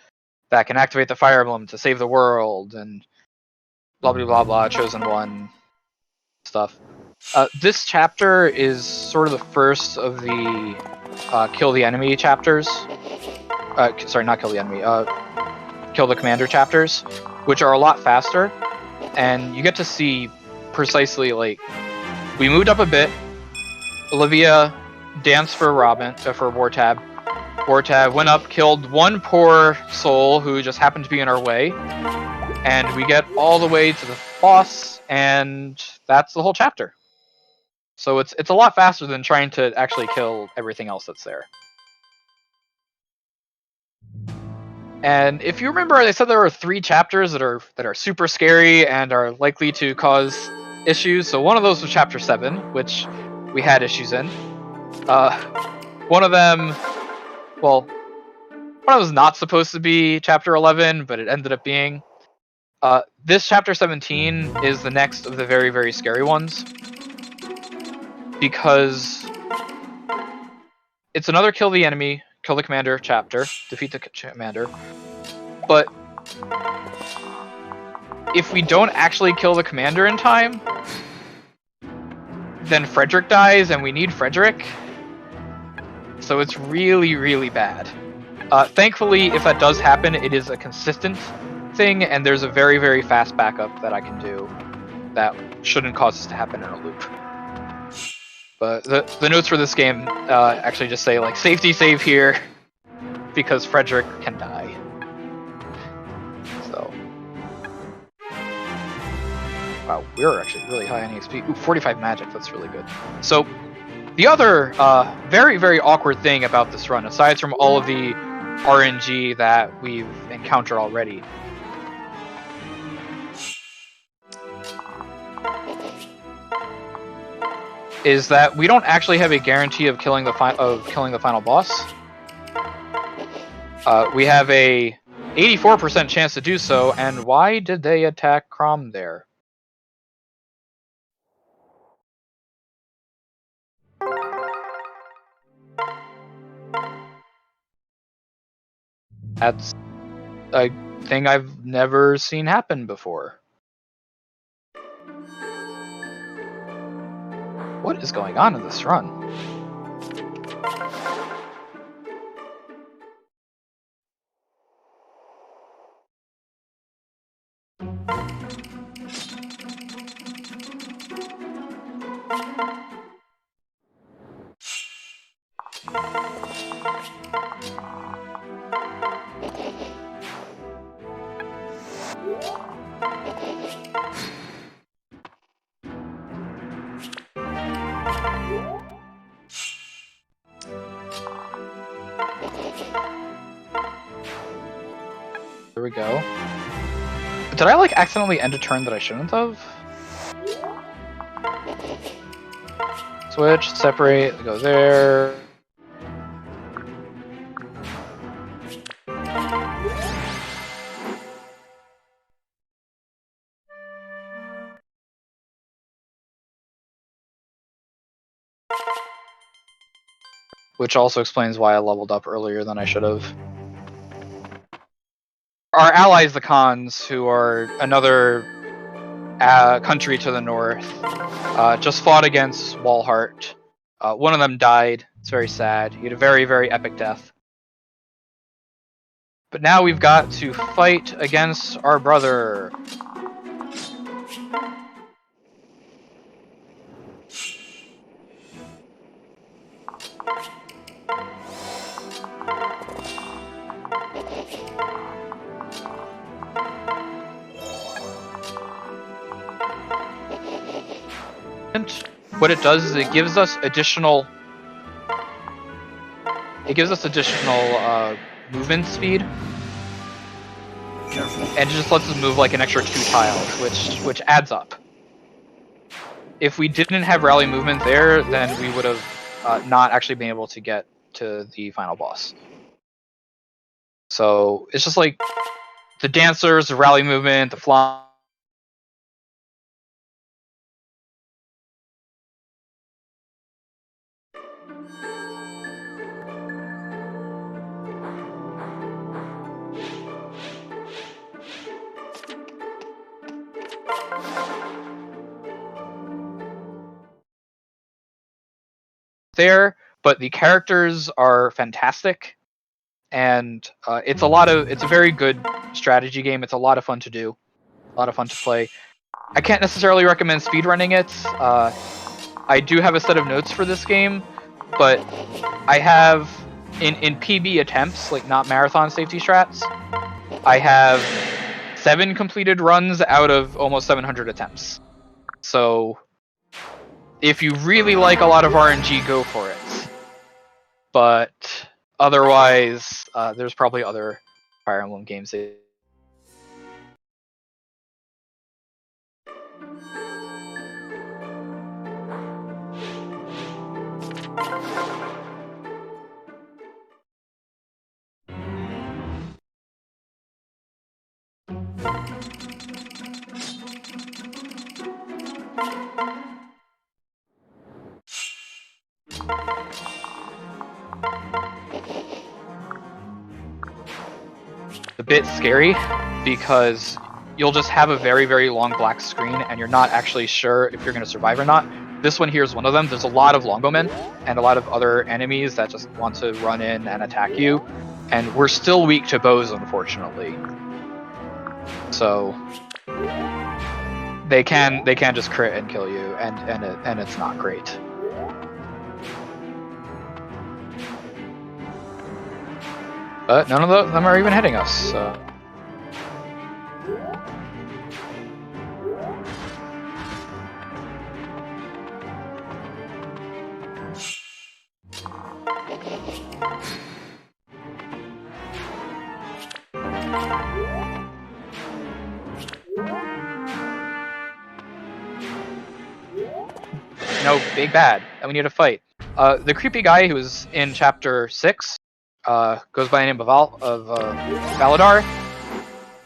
that can activate the Fire Emblem to save the world, and blah blah blah blah, chosen one stuff. This chapter is sort of the first of the kill the enemy chapters. Sorry, not kill the enemy. Kill the commander chapters, which are a lot faster, and you get to see precisely, like, we moved up a bit. Olivia danced for Robin, for Wartab. Wartab went up, killed one poor soul who just happened to be in our way, and we get all the way to the boss, and that's the whole chapter. So it's a lot faster than trying to actually kill everything else that's there. And if you remember, I said there are 3 chapters that are super scary and are likely to cause issues. So one of those was chapter 7, which we had issues in. One of them, well, one was not supposed to be chapter 11, but it ended up being. This chapter 17 is the next of the very, very scary ones, because it's another kill the enemy, kill the commander chapter, defeat the commander. But if we don't actually kill the commander in time, then Frederick dies, and we need Frederick. So it's really, really bad. Thankfully, if that does happen, it is a consistent thing, and there's a very, very fast backup that I can do that shouldn't cause this to happen in a loop. But the notes for this game actually just say, like, safety save here, because Frederick can die. So, wow, we're actually really high on EXP. Ooh, 45 magic, that's really good. So, the other very, very awkward thing about this run, aside from all of the RNG that we've encountered already, is that we don't actually have a guarantee of killing the final boss. We have a 84% chance to do so, and why did they attack Crom there? That's a thing I've never seen happen before. What is going on in this run? There we go. Did I, like, accidentally end a turn that I shouldn't have? Switch, separate, go there. Which also explains why I leveled up earlier than I should have. Our allies, the Khans, who are another country to the north, just fought against Walhart. One of them died. It's very sad. He had a very, very epic death. But now we've got to fight against our brother. And what it does is it gives us additional movement speed. Careful. And it just lets us move like an extra 2 tiles, which adds up. If we didn't have rally movement there, then we would have not actually been able to get to the final boss. So it's just like the dancers, the rally movement, the flying. there, but the characters are fantastic, and it's a very good strategy game. It's a lot of fun to do, a lot of fun to play. I can't necessarily recommend speedrunning it. I do have a set of notes for this game, but I have in PB attempts, like not marathon safety strats, I have 7 completed runs out of almost 700 attempts. So if you really like a lot of RNG, go for it. But otherwise, there's probably other Fire Emblem games that... a bit scary because you'll just have a very, very long black screen and you're not actually sure if you're going to survive or not. This one here is one of them. There's a lot of longbowmen and a lot of other enemies that just want to run in and attack you, and we're still weak to bows, unfortunately. So they can just crit and kill you, and it's not great. But none of them are even hitting us, so... No, big bad, and we need to fight. The creepy guy who was in chapter 6, goes by the name of Valadar,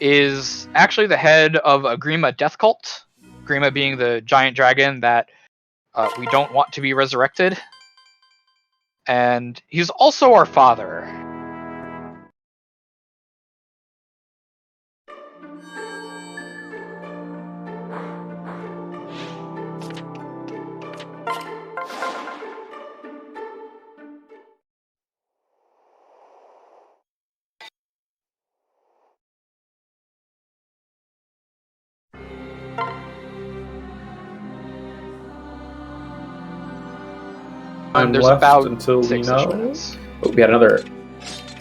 is actually the head of a Grima death cult. Grima being the giant dragon that we don't want to be resurrected. And he's also our father. I'm There's left about until we 6-ish know. minutes. Oh, we got another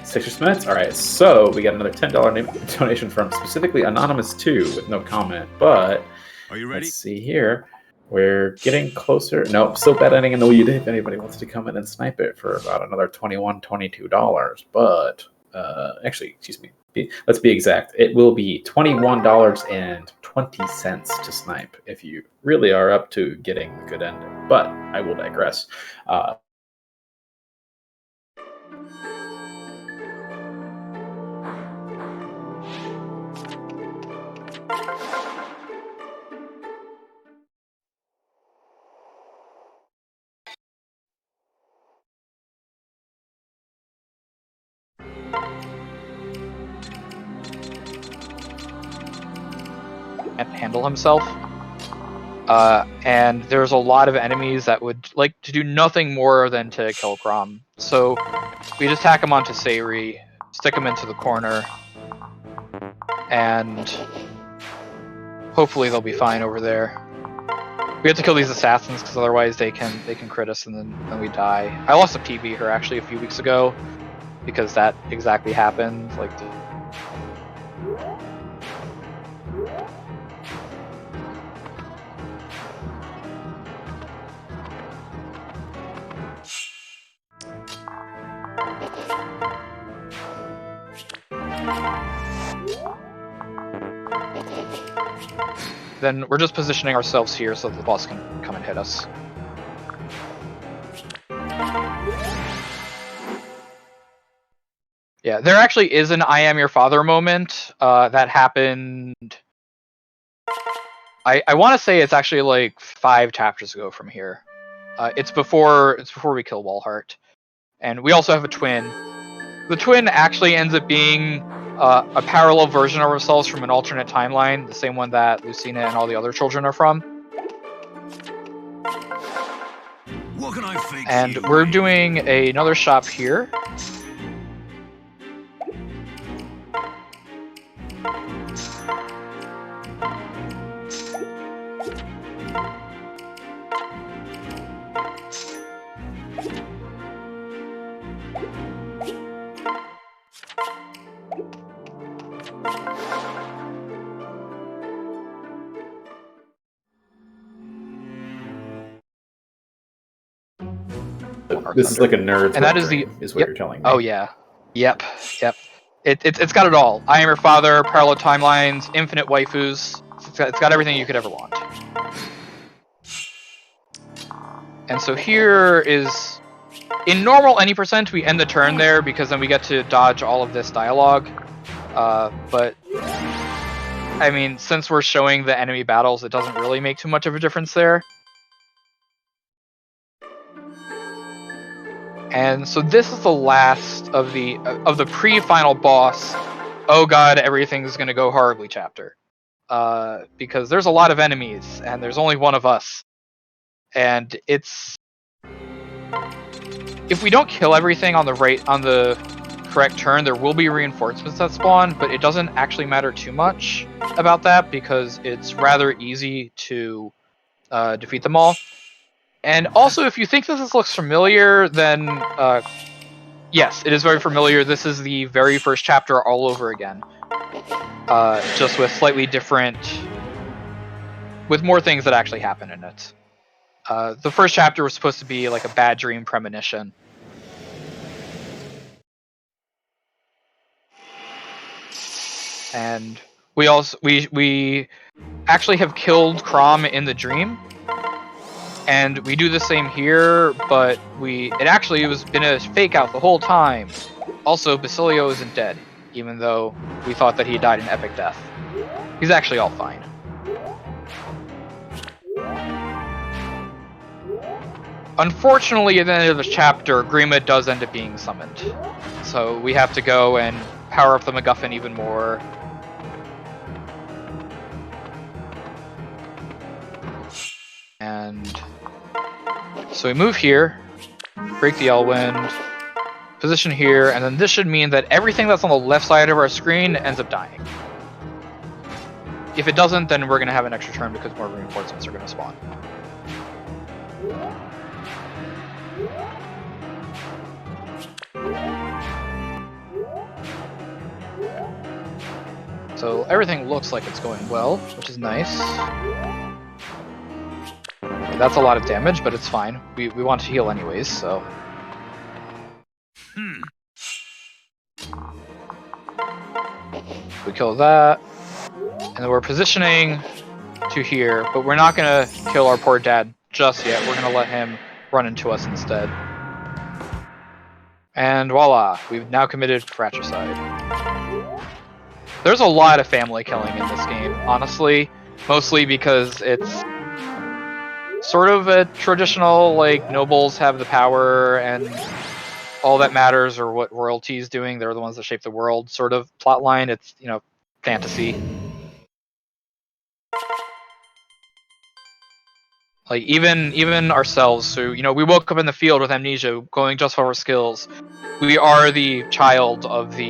6 minutes. All right, so we got another $10 donation from specifically Anonymous2 with no comment. But Are you ready? let's see here. We're getting closer. Nope, still bad ending in the lead if anybody wants to come in and snipe it for about another $21, $22. But actually, excuse me. Let's be exact. It will be $21.20 to snipe if you really are up to getting the good ending. But I will digress. Can't handle himself. And there's a lot of enemies that would like to do nothing more than to kill Crom. So we just tack him onto Sayri, stick him into the corner, and hopefully they'll be fine over there. We have to kill these assassins because otherwise they can crit us and then we die. I lost a PB her actually a few weeks ago because that exactly happened. Like then we're just positioning ourselves here so that the boss can come and hit us. Yeah, there actually is an I am your father moment that happened. I want to say it's actually like 5 chapters ago from here. It's before we kill Walhart, and we also have a twin. The twin actually ends up being a parallel version of ourselves from an alternate timeline, the same one that Lucina and all the other children are from. What can I fix? And we're doing another shop here. This is like a nerd. And that is the is what you're telling me. Oh yeah, yep. It's got it all. I Am Your Father, parallel timelines, infinite waifus. It's got everything you could ever want. And so here is, in normal any percent, we end the turn there because then we get to dodge all of this dialogue. But I mean, since we're showing the enemy battles, it doesn't really make too much of a difference there. And so this is the last of the pre-final boss. Oh god, everything's gonna go horribly chapter. Because there's a lot of enemies and there's only one of us. And it's, if we don't kill everything on the correct turn, there will be reinforcements that spawn, but it doesn't actually matter too much about that because it's rather easy to defeat them all. And also, if you think this looks familiar, then yes, it is very familiar. This is the very first chapter all over again. Just with slightly different, with more things that actually happen in it. The first chapter was supposed to be like a bad dream premonition. And we actually have killed Crom in the dream. And we do the same here, but it actually was been a fake out the whole time. Also, Basilio isn't dead, even though we thought that he died an epic death. He's actually all fine. Unfortunately, at the end of the chapter, Grima does end up being summoned. So we have to go and power up the MacGuffin even more. And so we move here, break the Elwind, position here, and then this should mean that everything that's on the left side of our screen ends up dying. If it doesn't, then we're going to have an extra turn because more reinforcements are going to spawn. So everything looks like it's going well, which is nice. That's a lot of damage, but it's fine. We want to heal anyways, so. We kill that. And then we're positioning to here, but we're not going to kill our poor dad just yet. We're going to let him run into us instead. And voila, we've now committed fratricide. There's a lot of family killing in this game, honestly. Mostly because it's sort of a traditional, like, nobles have the power and all that matters are what royalty's doing. They're the ones that shape the world sort of plotline. It's, you know, fantasy. Like, even ourselves, so, you know, we woke up in the field with amnesia, going just for our skills. We are the child of the,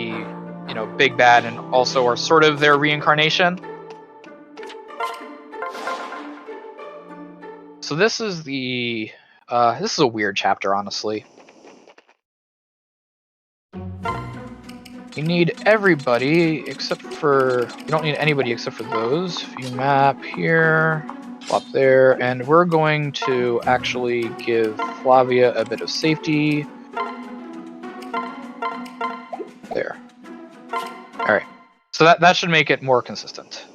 you know, big bad and also are sort of their reincarnation. So this is the, this is a weird chapter, honestly. You need everybody except for, you don't need anybody except for those. View map here, flop there, and we're going to actually give Flavia a bit of safety. There. Alright. So that should make it more consistent.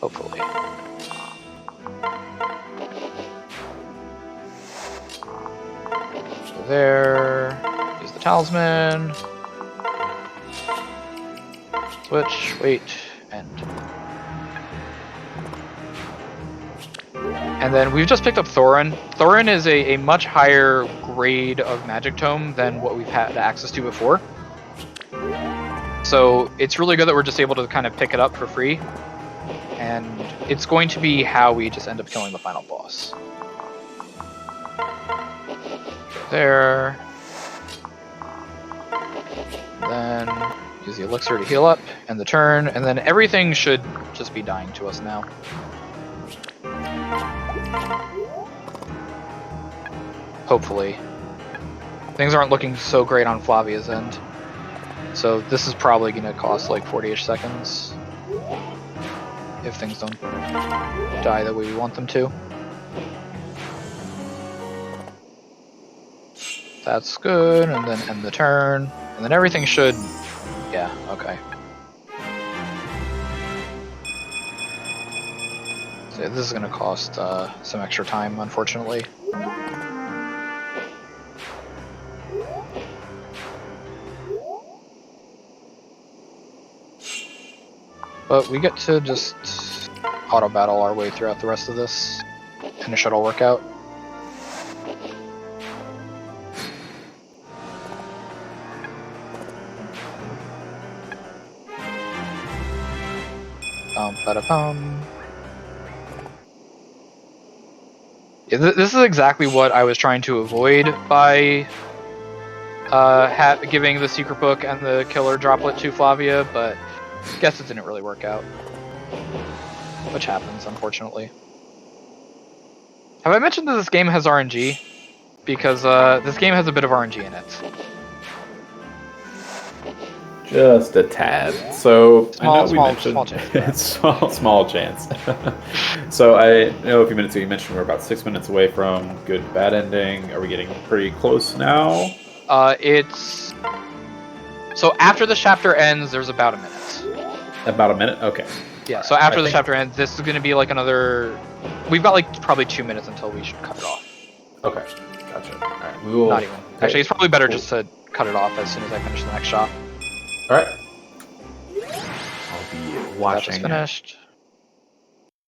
Hopefully. So there. Use the talisman. Switch, wait, end. And then we've just picked up Thorin. Thorin is a much higher grade of magic tome than what we've had access to before. So it's really good that we're just able to kind of pick it up for free. And it's going to be how we just end up killing the final boss. there. Then use the elixir to heal up, and the turn, and then everything should just be dying to us now. Hopefully. Things aren't looking so great on Flavia's end. So this is probably going to cost like 40-ish seconds. If things don't die the way we want them to. That's good, and then end the turn. And then everything should... Yeah, okay. So this is going to cost some extra time, unfortunately. But we get to just auto-battle our way throughout the rest of this, and it should all work out. Ba-da-bum. Yeah, this is exactly what I was trying to avoid by giving the secret book and the killer droplet to Flavia, but guess it didn't really work out. Which happens, unfortunately. Have I mentioned that this game has RNG? Because this game has a bit of RNG in it. Just a tad. So Small chance. small chance. So I know a few minutes ago you mentioned we're about 6 minutes away from good bad ending. Are we getting pretty close now? It's so after the chapter ends, there's about a minute. About a minute? Okay. Yeah. So after the chapter ends, this is going to be like another. We've got like probably 2 minutes until we should cut it off. Okay. Gotcha. All right. We will. Not even. Actually, it's probably better just to cut it off as soon as I finish the next shot. All right. I'll be watching. That's finished.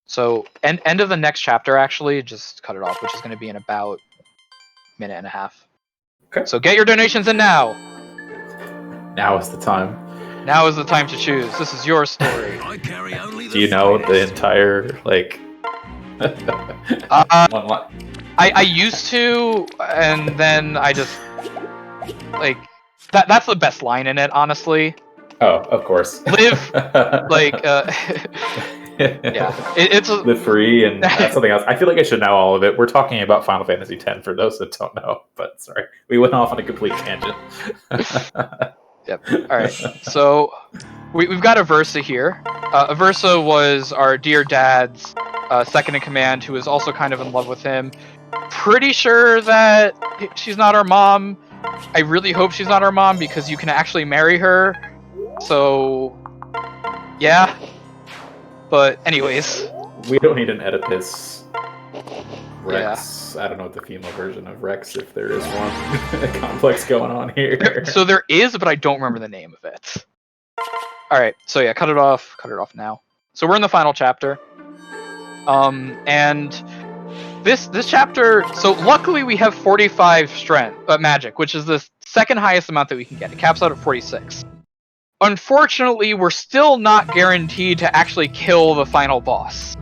So end of the next chapter, actually, just cut it off, which is going to be in about a minute and a half. Okay. So get your donations in now. Now is the time. Now is the time to choose. This is your story. Do you know the entire like? One line. I used to, and then I just like that's the best line in it, honestly. Oh, of course. Live like yeah. It's live free, and that's something else. I feel like I should know all of it. We're talking about Final Fantasy X for those that don't know, but sorry, we went off on a complete tangent. Yep. All right. So we've got Aversa here. Aversa was our dear dad's second in command, who is also kind of in love with him. Pretty sure that she's not our mom. I really hope she's not our mom because you can actually marry her. So, yeah. But anyways. We don't need an Oedipus Rex. Yeah. I don't know what the female version of Rex, if there is one, complex going on here. So there is, but I don't remember the name of it. Alright, so yeah, cut it off now. So we're in the final chapter. And this chapter, so luckily we have 45 strength, magic, which is the second highest amount that we can get. It caps out at 46. Unfortunately, we're still not guaranteed to actually kill the final boss.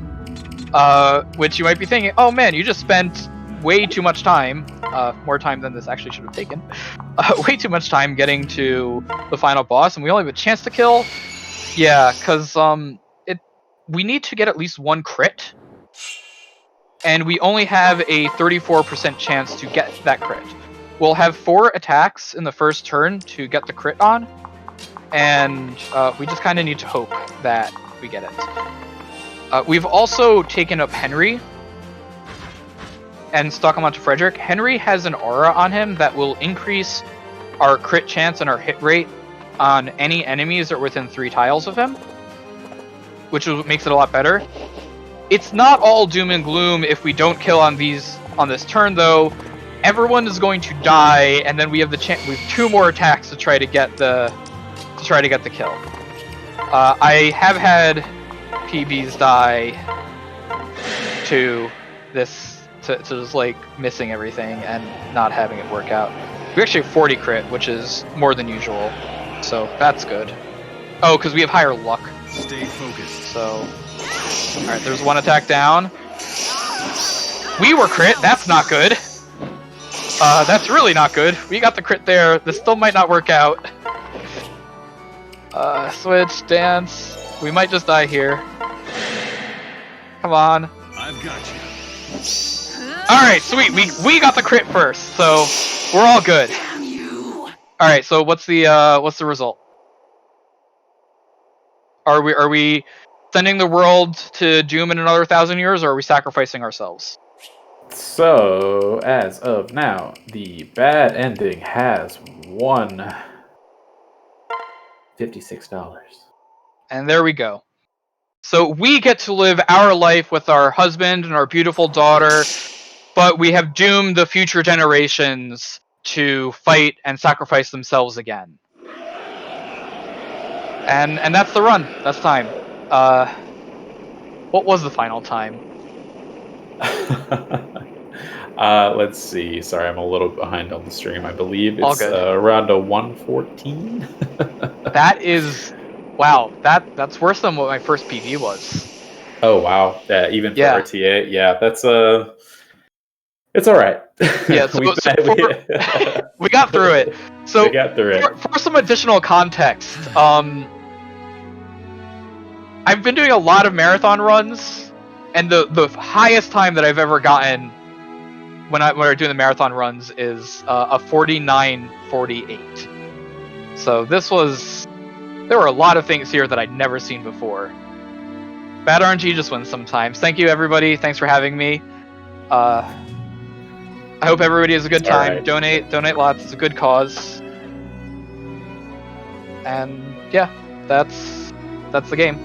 Which you might be thinking, oh man, you just spent way too much time, more time than this actually should have taken, way too much time getting to the final boss, and we only have a chance to kill? Yeah, because we need to get at least one crit, and we only have a 34% chance to get that crit. We'll have 4 attacks in the first turn to get the crit on, and we just kind of need to hope that we get it. We've also taken up Henry and stuck him onto Frederick. Henry has an aura on him that will increase our crit chance and our hit rate on any enemies that are within 3 tiles of him, which makes it a lot better. It's not all doom and gloom if we don't kill on this turn, though. Everyone is going to die, and then we have we have 2 more attacks to try to get the kill. I have had PBs die to just like missing everything and not having it work out. We actually have 40 crit, which is more than usual, so that's good. Oh, because we have higher luck. Stay focused. So, alright, there's 1 attack down. We were crit, that's not good. That's really not good. We got the crit there. This still might not work out. Switch, dance. We might just die here. Come on. I've got you. Alright, sweet. We got the crit first, so we're all good. Alright, so what's the result? Are we sending the world to doom in another 1,000 years, or are we sacrificing ourselves? So, as of now, the bad ending has won $56. And there we go. So we get to live our life with our husband and our beautiful daughter, but we have doomed the future generations to fight and sacrifice themselves again. And that's the run. That's time. What was the final time? Let's see. Sorry, I'm a little behind on the stream. I believe it's around a 114. That is, wow. That's worse than what my first PV was. Oh wow! Even for RTA, that's it's all right. Yeah, we got through it. So we got through it. For some additional context, I've been doing a lot of marathon runs, and the highest time that I've ever gotten when I'm doing the marathon runs is a 49:48. So there were a lot of things here that I'd never seen before. Bad RNG just wins sometimes. Thank you, everybody. Thanks for having me. I hope everybody has a good time. Right. Donate lots. It's a good cause. And yeah, that's the game.